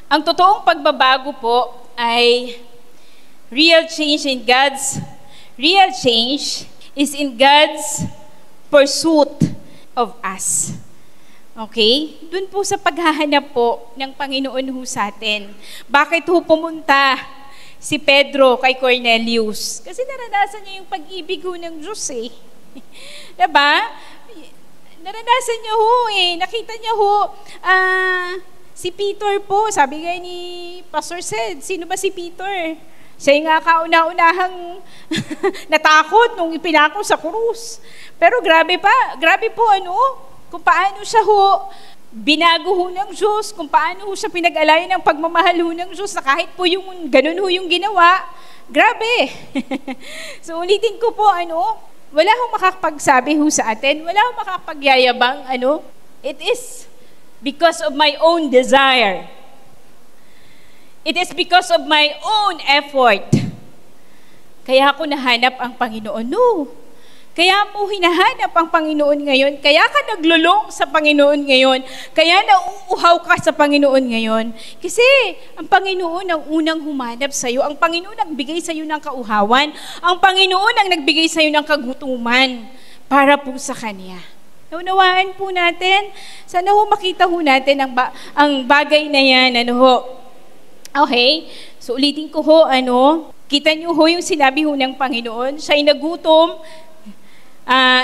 ang totoong pagbabago po ay real change is in God's pursuit of us. Okay? Doon po sa paghahanap po ng Panginoon ho sa atin. Bakit ho pumunta si Pedro kay Cornelius? Kasi naranasan niya yung pag-ibig ho ng Diyos eh. Diba? Naranasan niya ho eh. Nakita niya ho, si Peter po, sabi nga ni Pastor Sed, sino ba si Peter? Siya yung nga kauna-unahang natakot nung ipinako sa krus. Pero grabe po kung paano siya ho binago ho ng Diyos, kung paano ho siya pinag-alayan ng pagmamahal ho ng Diyos, na kahit po yung ganun ho yung ginawa, grabe. So ulitin ko po, wala hong makakapagsabi ho sa atin, wala hong makakapagyayabang, it is because of my own desire. It is because of my own effort. Kaya ako nahanap ang Panginoon. No. Kaya mo hinahanap ang Panginoon ngayon. Kaya ka naglulong sa Panginoon ngayon. Kaya nauuhaw ka sa Panginoon ngayon. Kasi ang Panginoon ang unang humanap sa iyo. Ang Panginoon ang nagbigay sa iyo ng kauhawan. Ang Panginoon ang nagbigay sa iyo ng kagutuman para po sa Kanya. Naunawaan po natin. Sana ho makita ho natin ang bagay na yan. Okay? So ulitin ko ho, kita niyo ho yung sinabi ho ng Panginoon. Siya'y nagutom.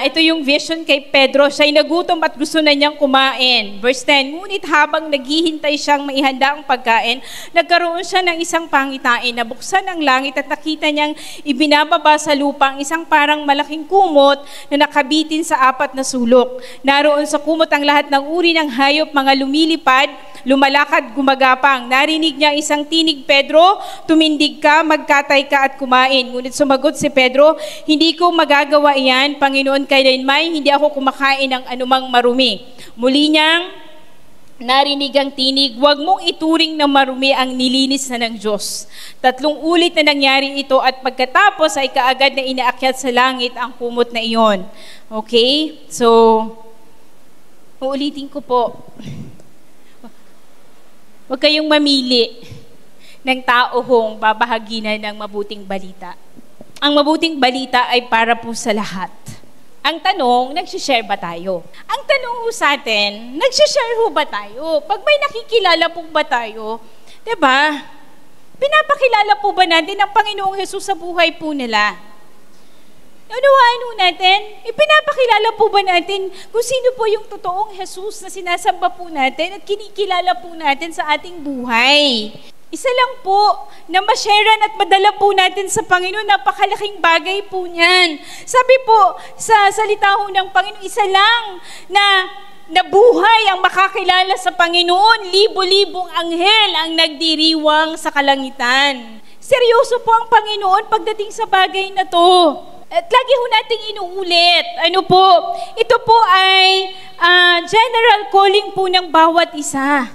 Ito yung vision kay Pedro. Siya'y nagutom at gusto na niyang kumain. Verse 10, ngunit habang naghihintay siyang maihanda ang pagkain, nagkaroon siya ng isang pangitain. Nabuksan ang langit at nakita niyang ibinababa sa lupa ang isang parang malaking kumot na nakabitin sa 4 na sulok. Naroon sa kumot ang lahat ng uri ng hayop, mga lumilipad, lumalakad, gumagapang. Narinig niya isang tinig, Pedro, tumindig ka, magkatay ka at kumain. Ngunit sumagot si Pedro, hindi ko magagawa iyan, Panginoon, kailanman hindi ako kumakain ng anumang marumi. Muli niyang narinig ang tinig, huwag mong ituring na marumi ang nilinis na ng Diyos. 3 ulit na nangyari ito at pagkatapos ay kaagad na inaakyat sa langit ang kumot na iyon. Okay? So, uulitin ko po. Huwag kayong mamili ng tao hong babahaginan ng mabuting balita. Ang mabuting balita ay para po sa lahat. Ang tanong, nagsishare ba tayo? Ang tanong ho sa atin, nagsishare ho ba tayo? Pag may nakikilala po ba tayo, diba? Pinapakilala po ba natin ang Panginoong Jesus sa buhay po nila? Naunawaan ho natin, ipinapakilala po ba natin kung sino po yung totoong Jesus na sinasamba po natin at kinikilala po natin sa ating buhay? Isa lang po na ma-sharean at madala po natin sa Panginoon, napakalaking bagay po niyan. Sabi po sa salita ho ng Panginoon, isa lang na buhay ang makakilala sa Panginoon, libo-libong anghel ang nagdiriwang sa kalangitan. Seryoso po ang Panginoon pagdating sa bagay na to. At lagi ho nating inuulit. Ito po ay general calling po ng bawat isa.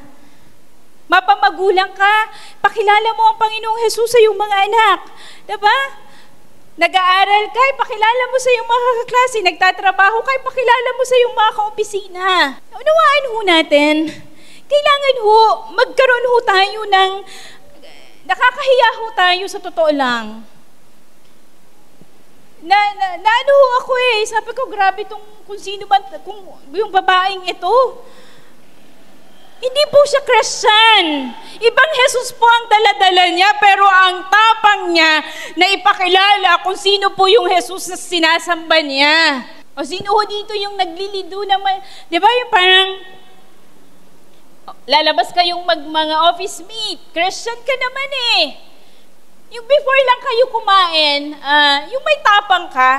Mapamagulang ka, pakilala mo ang Panginoong Jesus sa iyong mga anak. Diba? Nag-aaral ka, pakilala mo sa iyong mga kaklase. Nagtatrabaho ka, pakilala mo sa iyong mga kaopisina. Unawaan ho natin, kailangan ho, magkaroon ho tayo ng, nakakahiya ho tayo sa totoo lang. Naano ho ako sabi ko, grabe kung sino man, kung yung babaeng ito, hindi po siya Christian. Ibang Jesus po ang daladala niya, pero ang tapang niya na ipakilala kung sino po yung Jesus na sinasamba niya. O sino ho dito yung naglilido naman, di ba yung parang, lalabas kayong mga office meet, Christian ka naman Yung before lang kayo kumain, yung may tapang ka,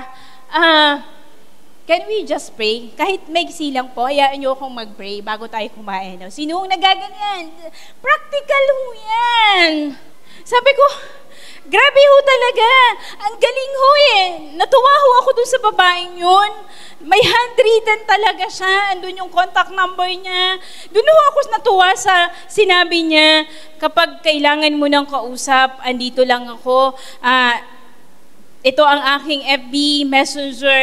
can we just pray? Kahit maiksi lang po, hayaan nyo akong mag-pray bago tayo kumain. Sino ang nagaganyan? Practical ho yan. Sabi ko, grabe ho talaga. Ang galing ho Natuwa ho ako dun sa babaeng yun. May handwritten talaga siya. Andun yung contact number niya. Dun ho ako natuwa sa sinabi niya, kapag kailangan mo ng kausap, andito lang ako. Ito ang aking FB Messenger.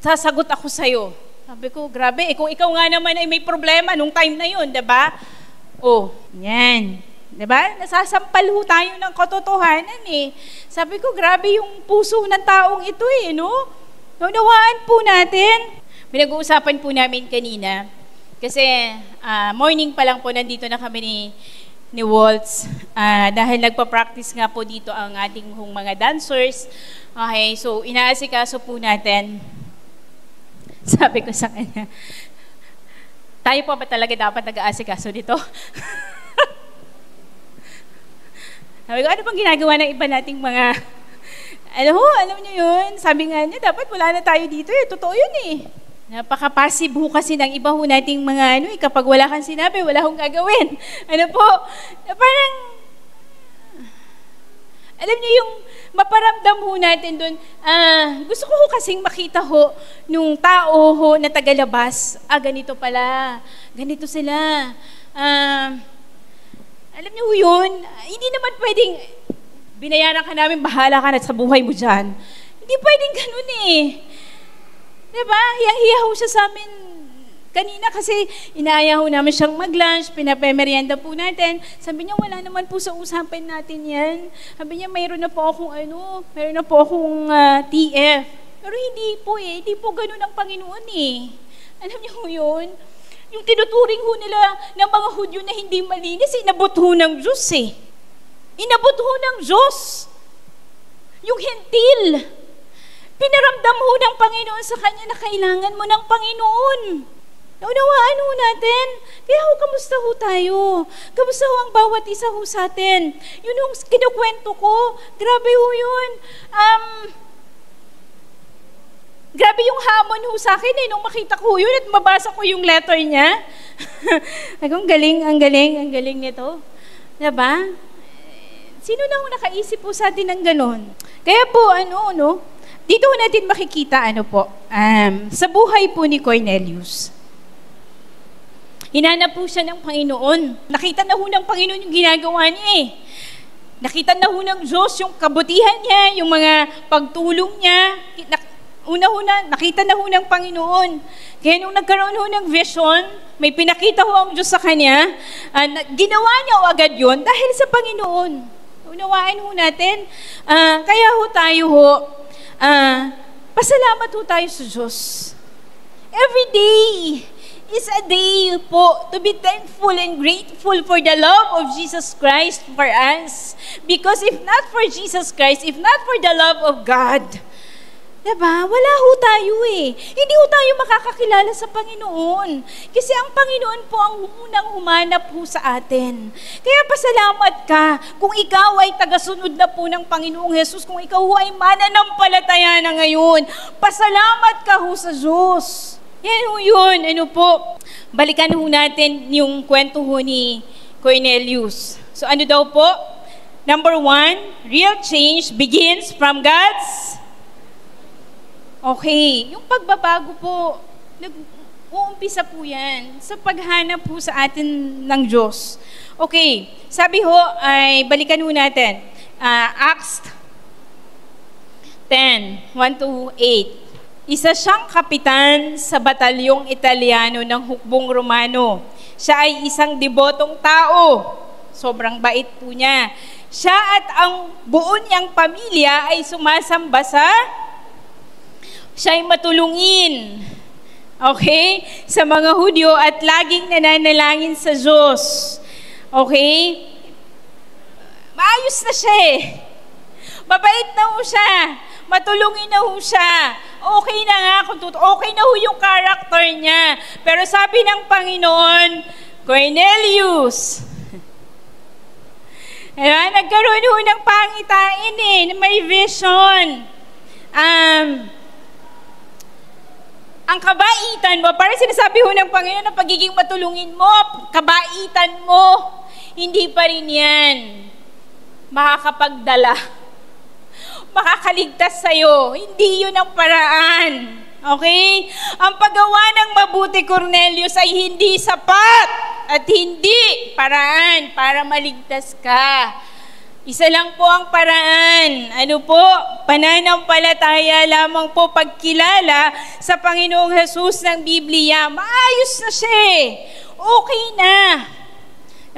Sasagot ako sa'yo. Sabi ko, grabe, kung ikaw nga naman ay may problema nung time na yun, diba? Yan. Diba? Nasasampal ho tayo ng katotohanan eh. Sabi ko, grabe yung puso ng taong ito eh, no? Naunawaan po natin. Pinag-uusapan po namin kanina. Kasi morning pa lang po nandito na kami ni Waltz. Dahil nagpa-practice nga po dito ang ating mga dancers. Okay, so inaasikaso po natin. Sabi ko sa kanya, tayo po ba talaga dapat nag-aasikaso dito? Sabi ko, ano bang ginagawa ng iba nating mga... alam niyo yun? Sabi nga niya, dapat wala na tayo dito eh. Totoo yun eh. Napaka-passive ho kasi ng iba ho nating mga kapag wala kang sinabi, wala hong gagawin. Parang, alam niyo yung maparamdam ho natin doon, gusto ko ho kasing makita ho nung tao ho na tagalabas, ganito pala, ganito sila. Alam niyo yun, hindi naman pwedeng, binayaran ka namin, bahala ka na sa buhay mo dyan. Hindi pwedeng ganun eh. Diba? Hiyang-hiya ho siya sa amin kanina kasi inaaya ho namin siyang mag-lunch, pinapemerienda po natin. Sabi niya, wala naman po sa usapan natin yan. Sabi niya, mayroon na po akong TF. Pero hindi po eh, hindi po ganun ang Panginoon eh. Alam niyo ho yun? Yung tinuturing ho nila ng mga Hudyo na hindi malinis, inabot ho ng Diyos eh. Inabot ho ng Diyos. Yung hentil. Pinaramdam ho ng Panginoon sa kanya na kailangan mo ng Panginoon. Naunawaan ho natin. Kaya ho, kamusta ho tayo? Kamusta ho ang bawat isa ho sa atin? Yun yung kinukwento ko. Grabe ho yun. Grabe yung hamon ho sa akin nung makita ko yun at mabasa ko yung letter niya. Ang galing nito. Diba? Sino na ho nakaisip po sa atin ng ganon? Kaya po, dito natin makikita, sa buhay po ni Cornelius. Hinanap po siya ng Panginoon. Nakita na ho ng Panginoon yung ginagawa niya eh. Nakita na ho ng Diyos yung kabutihan niya, yung mga pagtulong niya. Nakita na ho ng Panginoon. Kaya nung nagkaroon ho ng vision, may pinakita ho ang Diyos sa kanya, ginawa niya ho agad yun dahil sa Panginoon. Unawaan ho natin. Kaya ho tayo pasalamat ho tayo sa Diyos. Every day is a day po to be thankful and grateful for the love of Jesus Christ for us. Because if not for Jesus Christ, if not for the love of God, diba? Wala ho tayo eh. Hindi ho tayo makakakilala sa Panginoon. Kasi ang Panginoon po ang unang humanap ho sa atin. Kaya pasalamat ka kung ikaw ay tagasunod na po ng Panginoong Jesus, kung ikaw ay mananampalataya na ngayon. Pasalamat ka ho sa Diyos. Yan ho yun. Balikan ho natin yung kwento ho ni Cornelius. So ano daw po? Number 1, real change begins from God's yung pagbabago po, uumpisa po yan sa paghanap po sa atin ng Diyos. Okay, sabi ho, ay balikan ho natin. Acts 10:1-8. Isa siyang kapitan sa batalyong Italiano ng hukbong Romano. Siya ay isang debotong tao. Sobrang bait po niya. Siya at ang buo niyang pamilya ay sumasamba siya ay matulungin, sa mga Hudyo at laging nananalangin sa Diyos. Maayos na siya eh. Mabait na ho siya. Matulungin na ho siya. Okay na nga okay na ho yung character niya. Pero sabi ng Panginoon, Cornelius, nagkaroon ho ng pangitain eh, may vision. Ang kabaitan mo, parang sinasabi ho ng Panginoon na pagiging matulungin mo, kabaitan mo, hindi pa rin yan makakapagdala, makakaligtas sa'yo. Hindi yun ang paraan. Okay? Ang paggawa ng mabuti, Cornelius, ay hindi sapat at hindi paraan para maligtas ka. Isa lang po ang paraan. Pananampalataya lamang po pagkilala sa Panginoong Jesus ng Biblia. Maayos na siya. Okay na.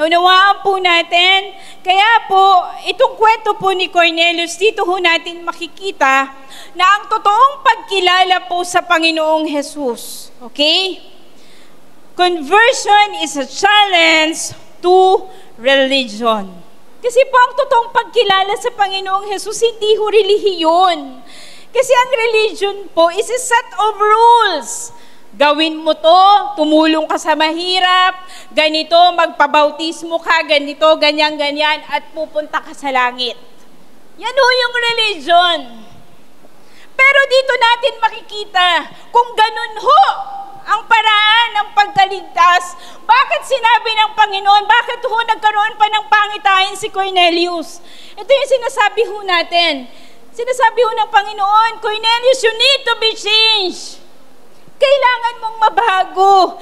Naunawaan po natin. Kaya po, itong kwento po ni Cornelius, dito ho natin makikita na ang totoong pagkilala po sa Panginoong Jesus. Okay? Conversion is a challenge to religion. Kasi po ang totoong pagkilala sa Panginoong Jesus, hindi ho relihiyon. Kasi ang religion po is a set of rules. Gawin mo to, tumulong ka sa mahirap, ganito, magpabautismo ka, ganito, ganyan, at pupunta ka sa langit. Yan ho yung religion. Pero dito natin makikita kung ganun ho ang paraan ng pagkaligtas. Bakit sinabi ng Panginoon, bakit ho nagkaroon pa ng pangitain si Cornelius? Ito yung sinasabi ho natin. Sinasabi ho ng Panginoon, Cornelius, you need to be changed. Kailangan mong mabago.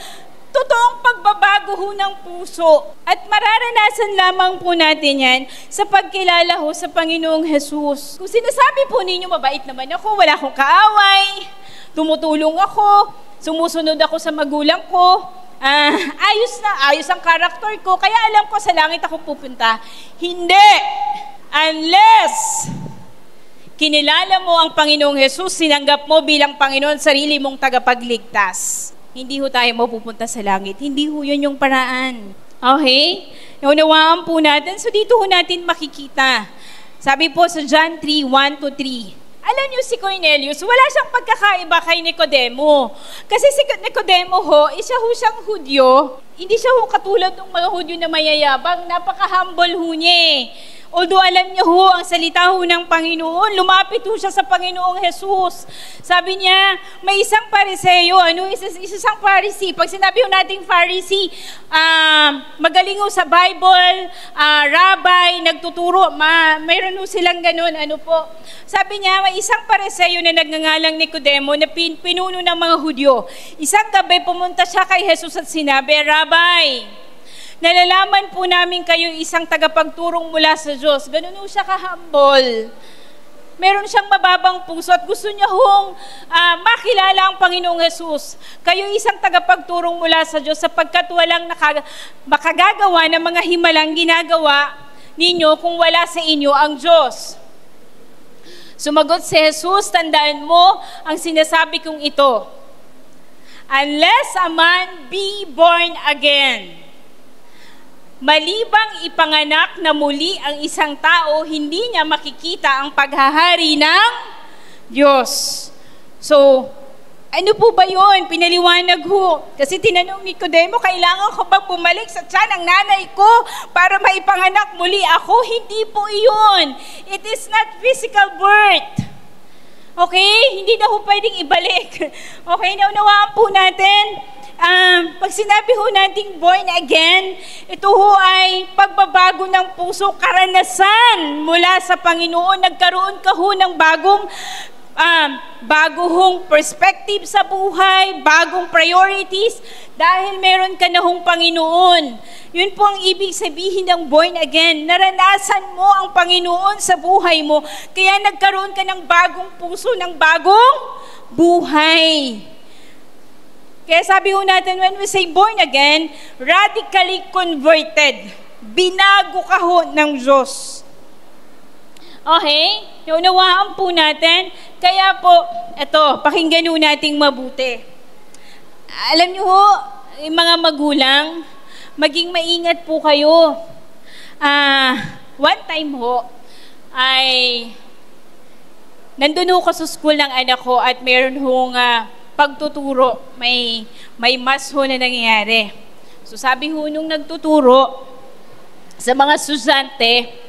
Totoong pagbabago ho ng puso. At mararanasan lamang po natin yan sa pagkilala ho sa Panginoong Jesus. Kung sinasabi po ninyo, mabait naman ako, wala akong kaaway, tumutulong ako, sumusunod ako sa magulang ko, ayos ang karakter ko, kaya alam ko sa langit ako pupunta. Hindi! Unless kinilala mo ang Panginoong Jesus, sinanggap mo bilang Panginoon, sarili mong tagapagligtas. Hindi ho tayo mapupunta sa langit. Hindi ho yun yung paraan. Okay? Naunawaan po natin. So dito ho natin makikita. Sabi po sa John 3:1-3. Alam niyo si Cornelius, wala siyang pagkakaiba kay Nicodemo. Kasi si Nicodemo ho, isa ho siyang Hudyo. Hindi siya ho katulad ng mga Hudyo na mayayabang. Napaka-humble ho niya eh. Although alam niya ho ang salita ho ng Panginoon, lumapit ho siya sa Panginoong Jesus. Sabi niya, may isang Pariseo, isang Pharisee. Pag sinabi ho nating Pharisee, magaling ho sa Bible, rabbi, nagtuturo, mayroon ho silang ganun, Sabi niya, may isang Pariseo na nagngangalang Nicodemo na pinuno ng mga Hudyo. Isang gabi pumunta siya kay Jesus at sinabi, Rabbi, nalalaman po namin kayo isang tagapagturong mula sa Diyos. Ganun ho siya ka-humble. Meron siyang mababang puso at gusto niya hong makilala ang Panginoong Jesus. Kayo isang tagapagturong mula sa Diyos sapagkat walang makagagawa ng mga himalang ginagawa ninyo kung wala sa inyo ang Diyos. Sumagot si Jesus, tandaan mo ang sinasabi kong ito. Unless a man be born again, malibang ipanganak na muli ang isang tao, hindi niya makikita ang paghahari ng Diyos. So, ano po ba yun? Pinaliwanag ho. Kasi tinanong ni Nicodemo, kailangan ko bang bumalik sa tiyan ng nanay ko para maipanganak muli ako? Hindi po iyon. It is not physical birth. Okay? Hindi na ho pwedeng ibalik. Okay? Naunawaan po natin. Pag sinabi ho nating born again, ito ho ay pagbabago ng puso, karanasan mula sa Panginoon. Nagkaroon ka ho ng bagong perspective sa buhay, bagong priorities, dahil meron ka na hong Panginoon. Yun po ang ibig sabihin ng born again. Naranasan mo ang Panginoon sa buhay mo, kaya nagkaroon ka ng bagong puso, ng bagong buhay. Kaya sabi ho natin, when we say born again, radically converted. Binago ka ho ng Diyos. Okay? Naunawaan po natin. Kaya po, eto, pakinggan ho nating mabuti. Alam niyo ho, yung mga magulang, maging maingat po kayo. One time ho, ay nandun ho ko sa school ng anak ko at meron hong pagtuturo, may mas ho na nangyayari. So sabi ho nung nagtuturo sa mga estudyante,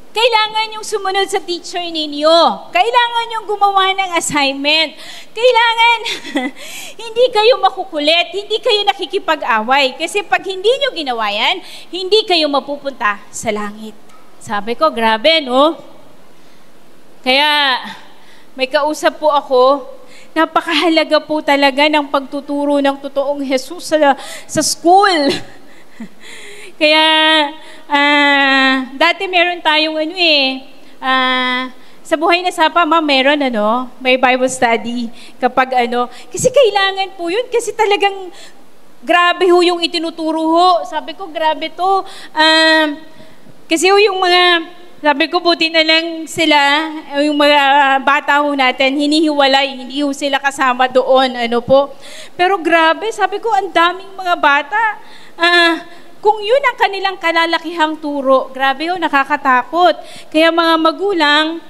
kailangan yung sumunod sa teacher ninyo. Kailangan yung gumawa ng assignment. Kailangan hindi kayo makukulit, hindi kayo nakikipag-away. Kasi pag hindi nyo ginawa yan, hindi kayo mapupunta sa langit. Sabi ko, grabe, no? Kaya may kausap po ako, napakahalaga po talaga ng pagtuturo ng totoong Jesus sa school. Kaya, dati meron tayong sa Buhay na Sapa, meron may Bible study kapag kasi kailangan po yun kasi talagang Grabe ho yung itinuturo ho. Sabi ko, grabe to. Kasi ho yung mga, sabi ko, buti na lang sila, yung mga bata ho natin, hinihiwalay, hindi ho sila kasama doon, ano po. Pero grabe, sabi ko, ang daming mga bata. Kung yun ang kanilang kalalakihang turo, grabe ho, nakakatakot. Kaya mga magulang,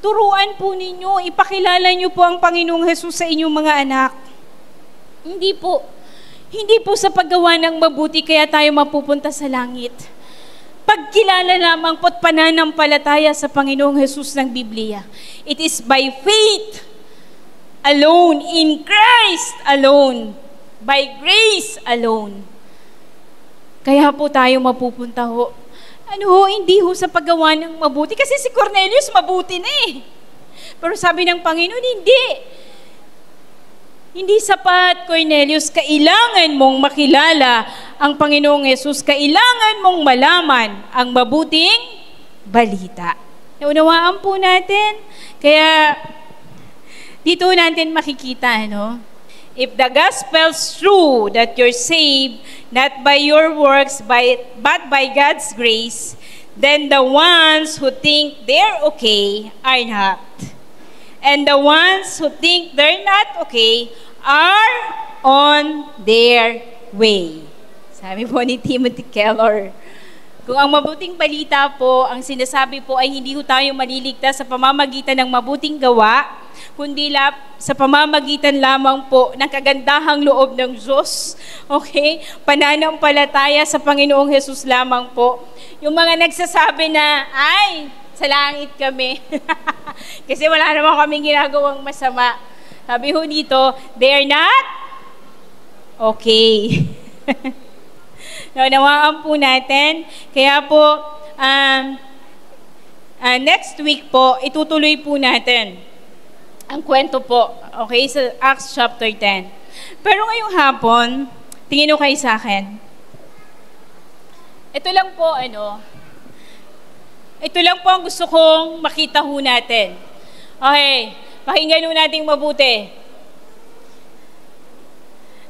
turuan po ninyo, ipakilala nyo po ang Panginoong Jesus sa inyong mga anak. Hindi po sa paggawa ng mabuti kaya tayo mapupunta sa langit. Pagkilala lamang po't pananampalataya sa Panginoong Jesus ng Biblia. It is by faith alone, in Christ alone, by grace alone. Kaya po tayo mapupunta ho. Hindi ho sa paggawa ng mabuti. Kasi si Cornelius mabuti na eh. Pero sabi ng Panginoon, hindi. Hindi sapat, Cornelius, kailangan mong makilala ang Panginoong Jesus, kailangan mong malaman ang mabuting balita. Naunawaan po natin. Kaya, dito natin makikita, if the gospel's true that you're saved, not by your works, but by God's grace, then the ones who think they're okay are not. And the ones who think they're not okay are on their way. Sabi po ni Timothy Keller, kung ang mabuting balita po, ang sinasabi po ay hindi ho tayo maliligtas sa pamamagitan ng mabuting gawa, kundi sa pamamagitan lamang po ng kagandahang loob ng Diyos. Okay? Pananampalataya sa Panginoong Jesus lamang po. Yung mga nagsasabi na, ay, sa langit kami. Kasi wala naman kaming ginagawang masama. Sabi ho dito, they are not okay. Nawaan po natin. Kaya po, next week po, itutuloy po natin ang kwento po, okay, sa Acts chapter 10. Pero ngayong hapon, tingin ho kayo sa akin. Ito lang po, ito lang po ang gusto kong makita ho natin. Okay, pakinggan ho natin mabuti.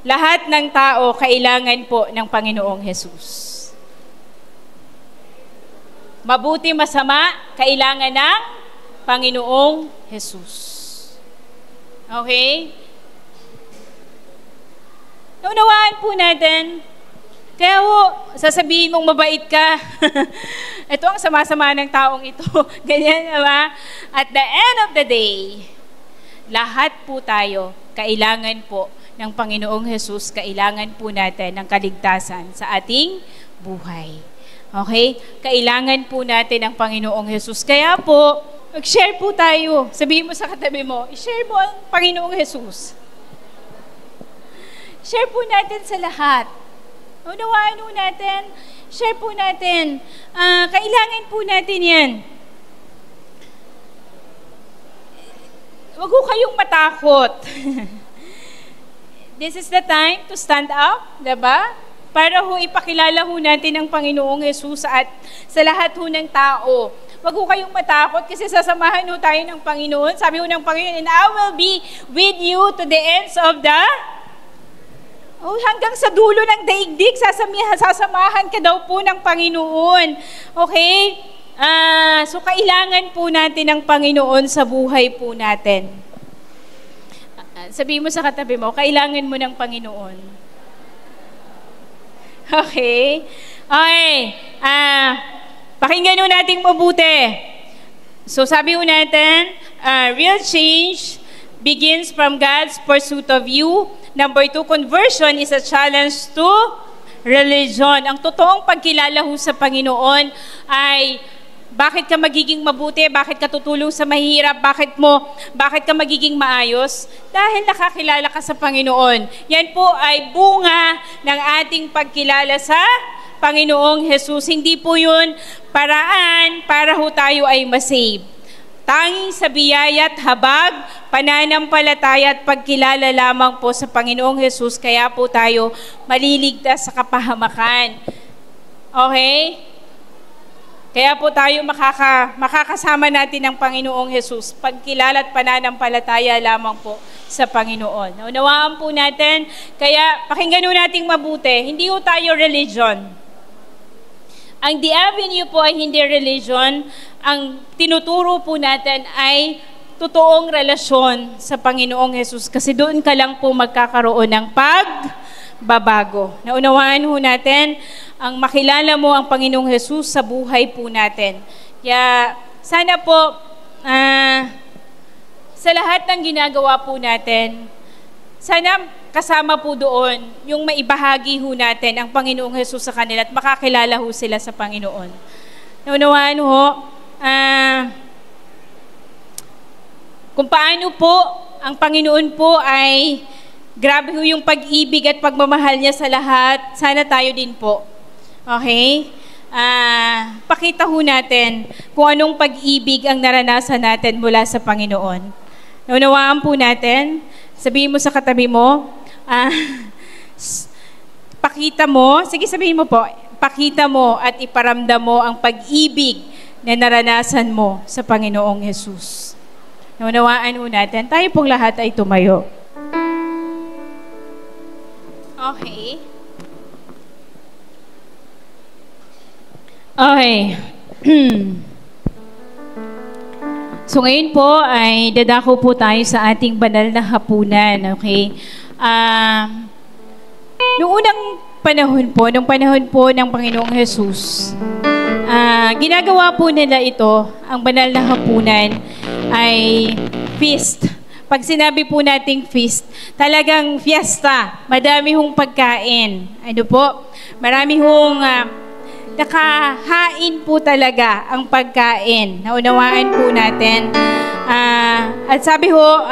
Lahat ng tao kailangan po ng Panginoong Jesus. Mabuti, masama, kailangan ng Panginoong Jesus. Okay? Naunawaan po natin. Kaya sasabihin mong mabait ka. Ito ang sama-sama ng taong ito. Ganyan, diba? At the end of the day, lahat po tayo, kailangan po ng Panginoong Jesus, kailangan po natin ng kaligtasan sa ating buhay. Okay? Kailangan po natin ng Panginoong Jesus. Kaya po, mag-share po tayo. Sabihin mo sa katabi mo, i-share mo ang Panginoong Jesus. Share po natin sa lahat. Unawaan po natin, share po natin. Kailangan po natin yan. Huwag po kayong matakot. This is the time to stand up, diba? Para ho ipakilala ho natin ang Panginoong Jesus at sa lahat ho ng tao. Huwag ho kayong matakot kasi sasamahan ho tayo ng Panginoon. Sabi ho ng Panginoon, and I will be with you to the ends of the... hanggang sa dulo ng daigdig, sasamahan ka daw po ng Panginoon. Okay? So kailangan po natin ng Panginoon sa buhay po natin. Sabihin mo sa katabi mo, kailangan mo ng Panginoon. Okay? Okay. Pakinggan ho natin mabuti. So sabi ho natin, real change begins from God's pursuit of you. Number 2, conversion is a challenge to religion. Ang totoong pagkilala ho sa Panginoon ay bakit ka magiging mabuti, bakit ka tutulong sa mahirap, bakit ka magiging maayos? Dahil nakakilala ka sa Panginoon. Yan po ay bunga ng ating pagkilala sa Panginoong Jesus. Hindi po yun paraan para ho tayo ay masave. Tanging sa biyaya at habag, pananampalataya at pagkilala lamang po sa Panginoong Jesus, kaya po tayo maliligtas sa kapahamakan. Okay? Kaya po tayo makakasama natin ng Panginoong Jesus, pagkilala at pananampalataya lamang po sa Panginoon. Naunawaan po natin, kaya pakinggan natin mabuti, hindi po tayo religion. Ang The Avenue po ay hindi religion, ang tinuturo po natin ay totoong relasyon sa Panginoong Jesus kasi doon ka lang po magkakaroon ng pagbabago. Naunawaan ho natin ang makilala mo ang Panginoong Jesus sa buhay po natin. Kaya sana po sa lahat ng ginagawa po natin, sana kasama po doon yung maibahagi ho natin ang Panginoong Jesus sa kanila at makakilala ho sila sa Panginoon. Naunawaan ho, kung paano po ang Panginoon po ay grabe ho yung pag-ibig at pagmamahal niya sa lahat, sana tayo din po. Okay? Pakita ho natin kung anong pag-ibig ang naranasan natin mula sa Panginoon. Naunawaan po natin, sabihin mo sa katabi mo, pakita mo, sige sabihin mo po, pakita mo at iparamdam mo ang pag-ibig na naranasan mo sa Panginoong Jesus. Naunawaan ho natin, tayo pong lahat ay tumayo. Okay. Okay. So ngayon po ay dadako po tayo sa ating banal na hapunan. Okay. Noong unang panahon po ng Panginoong Jesus, ginagawa po nila ito, ang banal na hapunan, ay feast. Pag sinabi po nating feast, talagang fiesta. Madami hong pagkain. Ano po? Marami hong nakahain po talaga ang pagkain. Naunawaan po natin. At sabi ho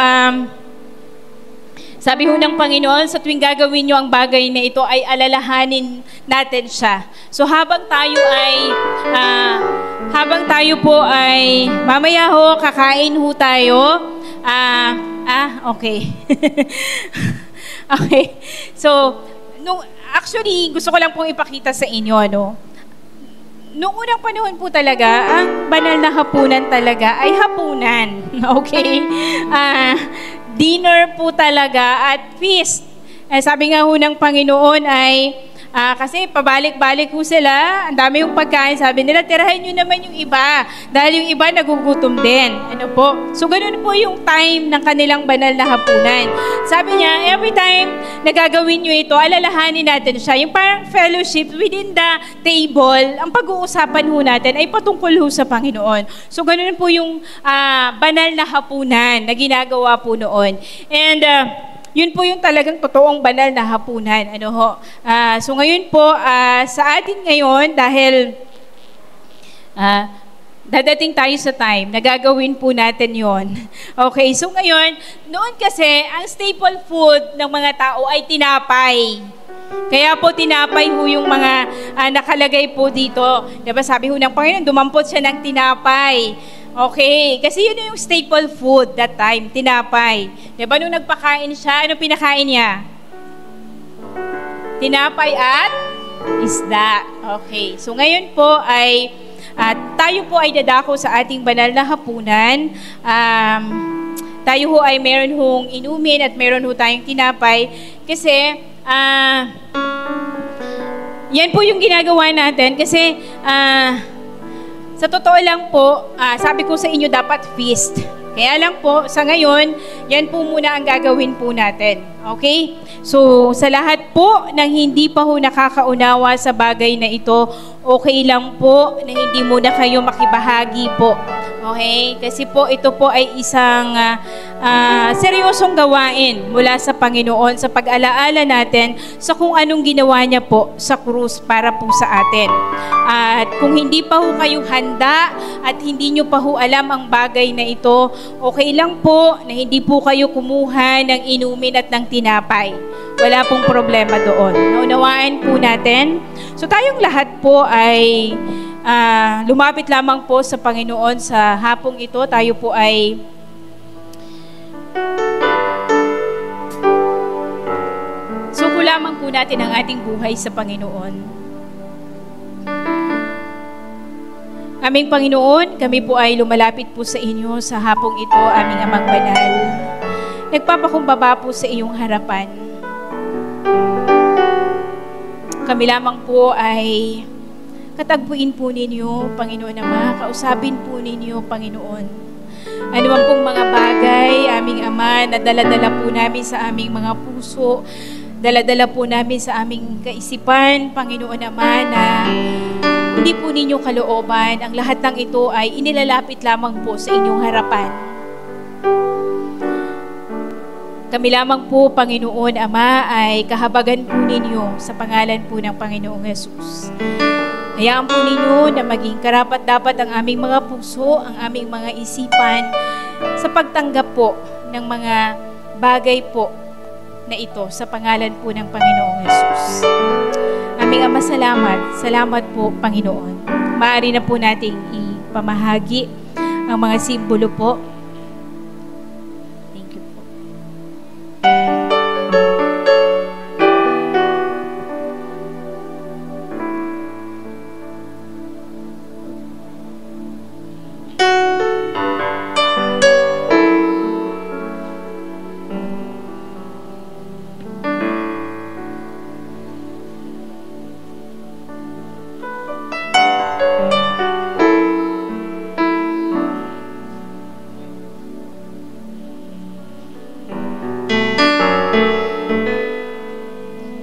ng Panginoon, sa tuwing gagawin nyo ang bagay na ito ay alalahanin natin siya. So habang tayo po ay mamaya ho, kakain ho tayo. Okay. Okay. So, actually, gusto ko lang pong ipakita sa inyo, no? Noong unang panahon po talaga, ang banal na hapunan talaga ay hapunan. Okay? Dinner po talaga at feast. Sabi nga ho ng Panginoon ay, kasi pabalik-balik ho sila, ang dami yung pagkain, sabi nila, tirahin nyo naman yung iba, dahil yung iba nagugutom din. Ano po? So, ganun po yung time ng kanilang banal na hapunan. Sabi niya, every time nagagawin nyo ito, alalahanin natin siya. Yung parang fellowship within the table, ang pag-uusapan ho natin ay patungkol ho sa Panginoon. So, ganun po yung banal na hapunan na ginagawa po noon. And, yun po yung talagang totoong banal na hapunan. Ano ho? So ngayon po, sa atin ngayon, dahil dadating tayo sa time, nagagawin po natin yon. Okay, so ngayon, noon kasi, ang staple food ng mga tao ay tinapay. Kaya po tinapay ho yung mga nakalagay po dito. Diba sabi ho ng Panginoon, dumampot siya ng tinapay. Okay, kasi yun yung staple food that time, tinapay. Diba nung nagpakain siya, ano pinakain niya? Tinapay at isda. Okay, so ngayon po ay tayo po ay dadako sa ating banal na hapunan. Tayo ho ay meron hong inumin at meron ho tayong tinapay. Kasi yan po yung ginagawa natin kasi sa totoo lang po, sabi ko sa inyo dapat feast. Kaya lang po, sa ngayon, yan po muna ang gagawin po natin. Okay? So, sa lahat po ng hindi pa ho nakakaunawa sa bagay na ito, okay lang po na hindi muna kayo makibahagi po. Okay? Kasi po, ito po ay isang seryosong gawain mula sa Panginoon sa pag-alaala natin sa kung anong ginawa niya po sa krus para po sa atin. At kung hindi pa ho kayo handa at hindi nyo pa ho alam ang bagay na ito, okay lang po na hindi po kayo kumuha ng inumin at ng tinapay. Wala pong problema doon. Naunawaan po natin. So tayong lahat po ay lumapit lamang po sa Panginoon sa hapong ito. Tayo po ay suko lamang po natin ang ating buhay sa Panginoon. Aming Panginoon, kami po ay lumalapit po sa inyo sa hapong ito, aming Amang Banal. Nagpapakumbaba po sa iyong harapan. Kami lamang po ay katagpuin po ninyo, Panginoon Ama, kausapin po ninyo, Panginoon. Ano man pong mga bagay, aming Ama, na dala-dala po namin sa aming mga puso, dala-dala po namin sa aming kaisipan, Panginoon Ama, na hindi po ninyo kalooban. Ang lahat ng ito ay inilalapit lamang po sa inyong harapan. Kami lamang po, Panginoon Ama, ay kahabagan po ninyo sa pangalan po ng Panginoong Jesus. Hayaan po ninyo na maging karapat-dapat ang aming mga puso, ang aming mga isipan sa pagtanggap po ng mga bagay po na ito sa pangalan po ng Panginoong Jesus. Aming Ama, salamat. Salamat po, Panginoon. Maaari na po nating ipamahagi ang mga simbolo po. Thank you po.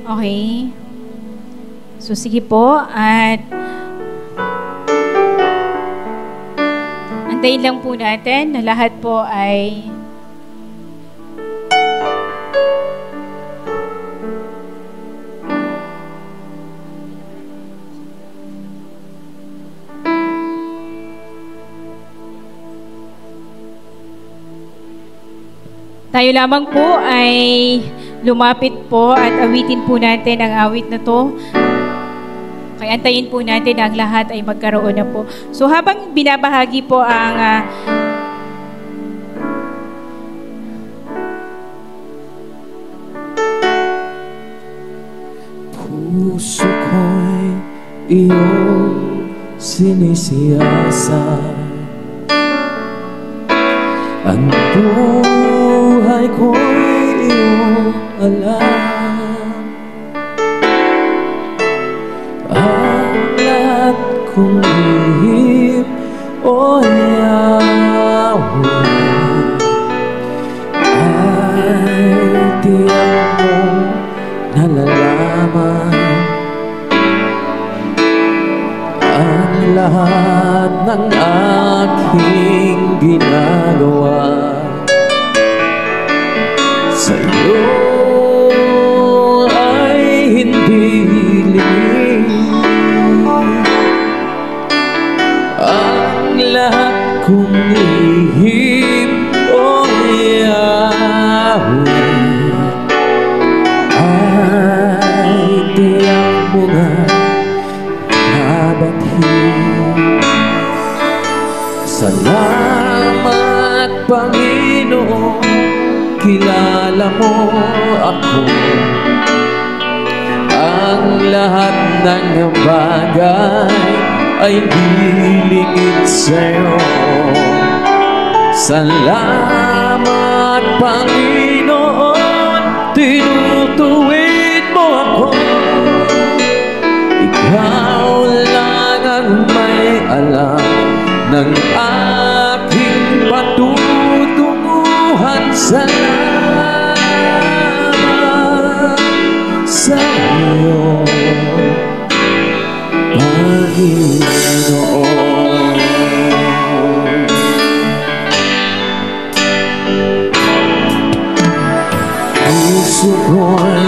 Okay. So, sige po. At antayin lang po natin na lahat po ay tayo lamang po ay lumapit po at awitin po natin ang awit na to. Kaya antayin po natin ang lahat ay magkaroon na po. So habang binabahagi po ang puso ko'y iyong sinisiyasat, ang buhay ko'y iyong alam, ang lahat kong lihim, o Yahweh, ay tiyak mo nalalaman ang lahat ng aking ginagawa. Sa iyo ay hindi lingid ang lahat kong lihim, o Yahweh, ay tiyak mo nga nabatiin. Salamat, Panginoon, kilala mo ako. Ang lahat ng bagay ay dilingid sa'yo. Salamat, Panginoon, tinutuwid mo ako. Ikaw lang ang may alam ng aking patutunguhan. Salamat sa iyo, Panginoon. Puso ko'y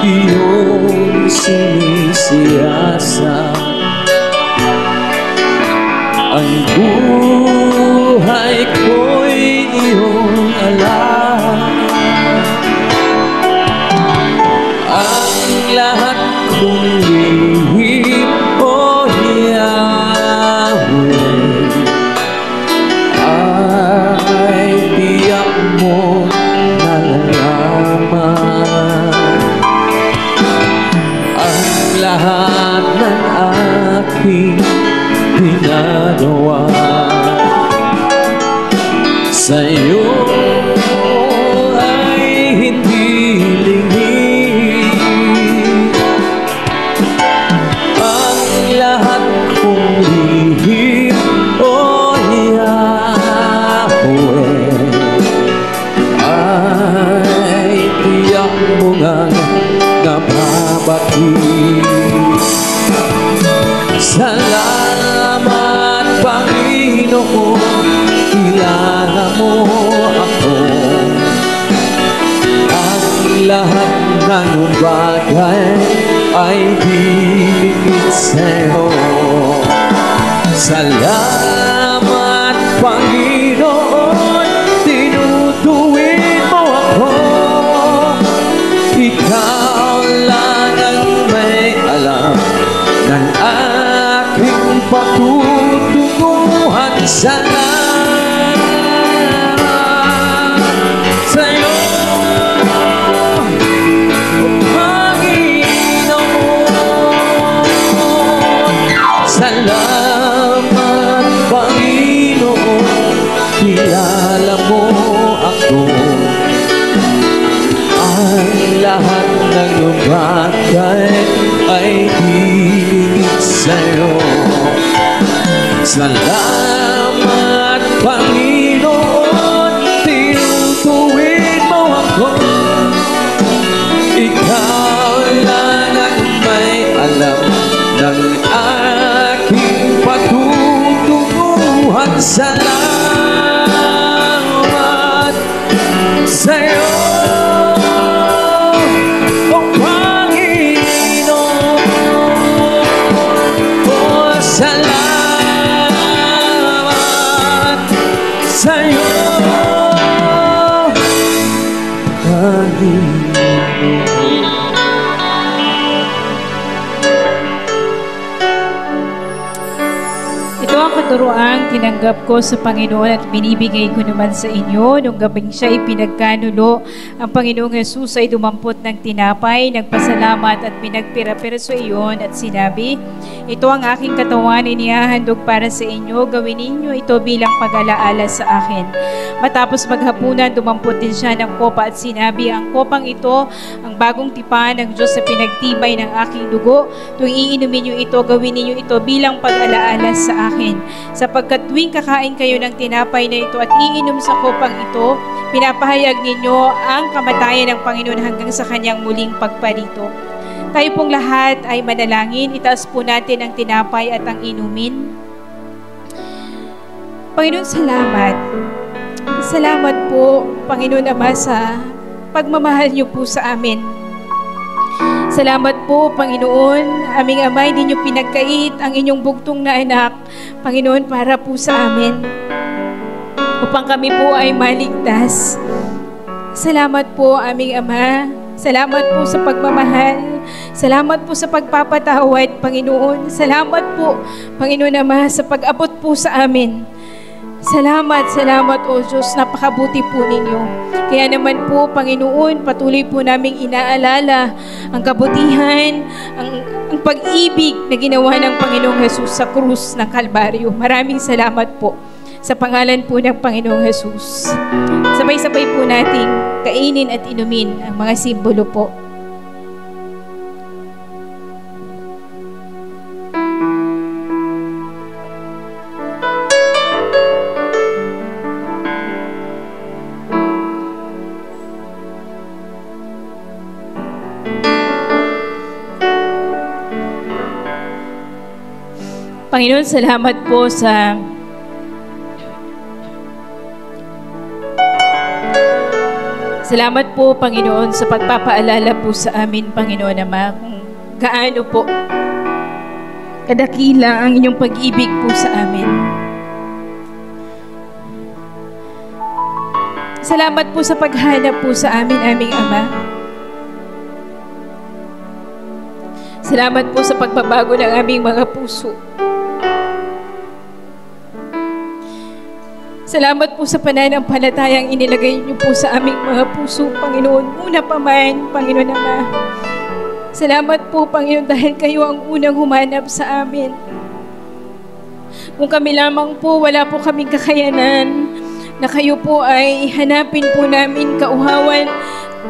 iyong sinisiyasat, ang buhay ko'y iyong alam, ang lahat kong lihim, o Yahweh, ay tiyak mo nalalaman ang lahat ng aking ginagawa. ginawa sa'yo ay hindi lingid. Ang lahat kong lihim, O Yahweh, ay tiyak mo nga nababati. Salamat, Panginoon, kilala mo ako. Ang lahat ng bagay ay bibigit sa'yo. Salamat, Panginoon, tinutuwid mo ako. Ikaw lang ang may alam ng aking patutunguhan. Salamat sa'yo, Panginoon. Salamat, Panginoon, kilala mo ako. Ang lahat ng bagay ay higit sa'yo. Salamat, Panginoon, tinutuwid mo ako. Ikaw lang ang may alam ng aking patutunguhan. Salamat sa'yo, O Panginoon. Oh, salamat sa'yo, Panginoon. Ito ang katuroang tinanggap ko sa Panginoon at binibigay ko naman sa inyo. Nung gabing siya ay pinagkanulo, ang Panginoong Jesus ay dumampot ng tinapay, nagpasalamat at pinagpira-pira sa iyon at sinabi, ito ang aking katawan, inihahandog para sa inyo. Gawin ninyo ito bilang pag-alaala sa akin. Matapos maghapunan, dumampot din siya ng kopa at sinabi, ang kopang ito, ang bagong tipan ng Diyos sa pinagtibay ng aking dugo. Tuwing iinumin niyo ito, gawin ninyo ito bilang pag-alaala sa akin. Sapagkat tuwing kakain kayo ng tinapay na ito at iinom sa kopang ito, pinapahayag ninyo ang kamatayan ng Panginoon hanggang sa kanyang muling pagparito. Tayo pong lahat ay manalangin. Itaas po natin ang tinapay at ang inumin. Panginoon, salamat. Salamat po, Panginoon Ama, sa pagmamahal niyo po sa amin. Salamat po, Panginoon, aming Ama, hindi niyo pinagkait ang inyong bugtong na anak, Panginoon, para po sa amin, upang kami po ay maligtas. Salamat po, aming Ama. Salamat po sa pagmamahal. Salamat po sa pagpapatawad, Panginoon. Salamat po, Panginoon Ama, sa pag-abot po sa amin. Salamat, O Diyos, napakabuti po ninyo. Kaya naman po, Panginoon, patuloy po naming inaalala ang kabutihan, ang pag-ibig na ginawa ng Panginoong Jesus sa krus ng Kalbaryo. Maraming salamat po sa pangalan po ng Panginoong Jesus. Sabay-sabay po nating kainin at inumin ang mga simbolo po. Panginoon, salamat po sa Panginoon, sa pagpapaalala po sa amin, Panginoon Ama, kung gaano po kadakila ang inyong pag-ibig po sa amin. Salamat po sa paghanap po sa amin, aming Ama. Salamat po sa pagbabago ng aming mga puso. Salamat po sa pananampalatayang inilagay niyo po sa aming mga puso, Panginoon. Una pa man, Panginoon Ama. Salamat po, Panginoon, dahil kayo ang unang humanap sa amin. Kung kami lamang po, wala po kaming kakayanan, na kayo po ay hanapin po namin kauhawan.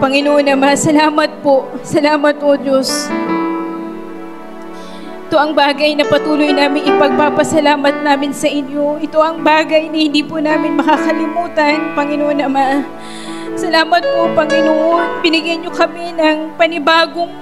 Panginoon Ama, salamat po. Salamat o Diyos. Ito ang bagay na patuloy namin ipagpapasalamat namin sa inyo. Ito ang bagay na hindi po namin makakalimutan, Panginoon Ama. Salamat po, Panginoon. Binigyan niyo kami ng panibagong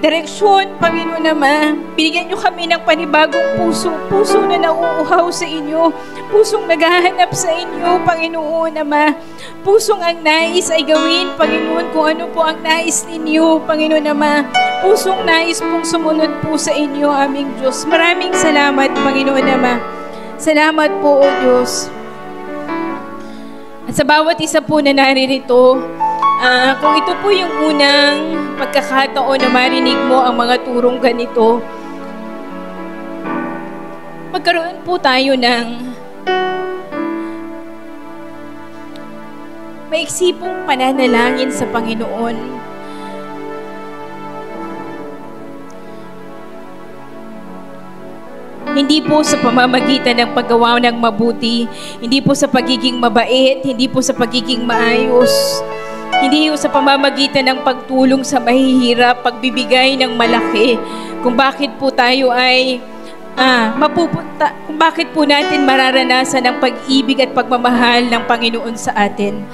direksyon, Panginoon Ama. Binigyan niyo kami ng panibagong puso. Puso na nauuhaw sa inyo. Pusong naghahanap sa inyo, Panginoon Ama. Pusong ang nais ay gawin, Panginoon, kung ano po ang nais ninyo, Panginoon Ama. Pusong nais pong sumunod po sa inyo, aming Diyos. Maraming salamat, Panginoon Ama. Salamat po, O Diyos. At sa bawat isa po na naririto, kung ito po yung unang pagkakataon na marinig mo ang mga turong ganito, magkaroon po tayo ng maiksi pong pananalangin sa Panginoon. Hindi po sa pamamagitan ng paggawa ng mabuti, hindi po sa pagiging mabait, hindi po sa pagiging maayos, hindi po sa pamamagitan ng pagtulong sa mahihirap, pagbibigay ng malaki, kung bakit po tayo ay mapupunta, kung bakit po natin mararanasan ang pag-ibig at pagmamahal ng Panginoon sa atin.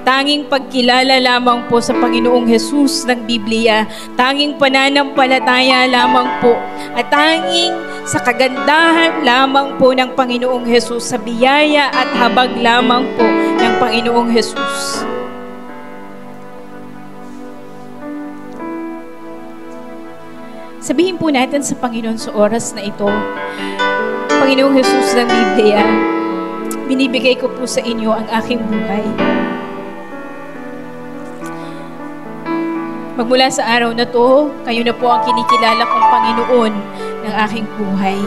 Tanging pagkilala lamang po sa Panginoong Jesus ng Biblia, tanging pananampalataya lamang po, at tanging sa kagandahan lamang po ng Panginoong Jesus, sa biyaya at habag lamang po ng Panginoong Jesus. Sabihin po natin sa Panginoon sa oras na ito, Panginoong Jesus ng Biblia, binibigay ko po sa inyo ang aking buhay. Magmula sa araw na to, kayo na po ang kinikilala kong Panginoon ng aking buhay.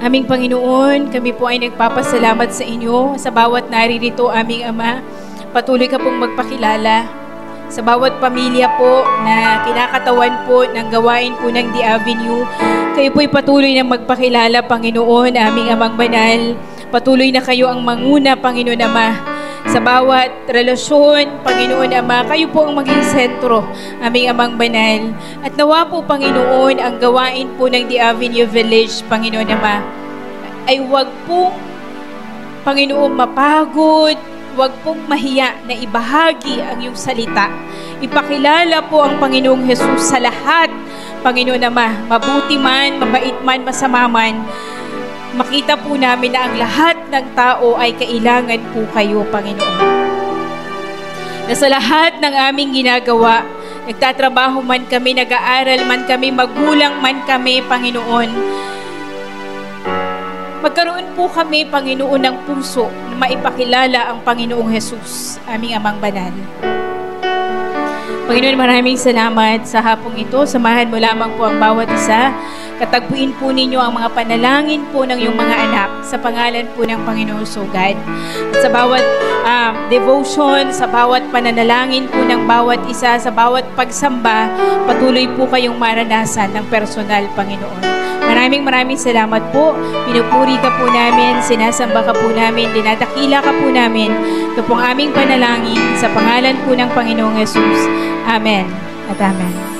Aming Panginoon, kami po ay nagpapasalamat sa inyo sa bawat naririto, aming Ama. Patuloy ka pong magpakilala sa bawat pamilya po na kinakatawan po ng gawain po ng The Avenue. Kayo po'y patuloy na magpakilala, Panginoon, aming Amang Banal. Patuloy na kayo ang manguna, Panginoon Ama. Sa bawat relasyon, Panginoon Ama, kayo po ang maging sentro, aming Amang Banal. At nawa po, Panginoon, ang gawain po ng The Avenue Village, Panginoon Ama, ay huwag pong, Panginoon, mapagod, huwag pong mahiya na ibahagi ang iyong salita. Ipakilala po ang Panginoong Jesus sa lahat, Panginoon Ama, mabuti man, mabait man, masama man. Makita po namin na ang lahat ng tao ay kailangan po kayo, Panginoon. Na sa lahat ng aming ginagawa, nagtatrabaho man kami, nag-aaral man kami, magulang man kami, Panginoon, magkaroon po kami, Panginoon, ng puso na maipakilala ang Panginoong Jesus, aming Amang Banal. Panginoon, maraming salamat sa hapong ito. Samahan mo lamang po ang bawat isa. Katagpuin po ninyo ang mga panalangin po ng iyong mga anak sa pangalan po ng Panginoong Sugad. At sa bawat devotion, sa bawat pananalangin po ng bawat isa, sa bawat pagsamba, patuloy po kayong maranasan ng personal, Panginoon. Maraming salamat po. Pinupuri ka po namin, sinasamba ka po namin, dinadakila ka po namin. Ito pong aming panalangin sa pangalan po ng Panginoong Jesus. Amen at Amen.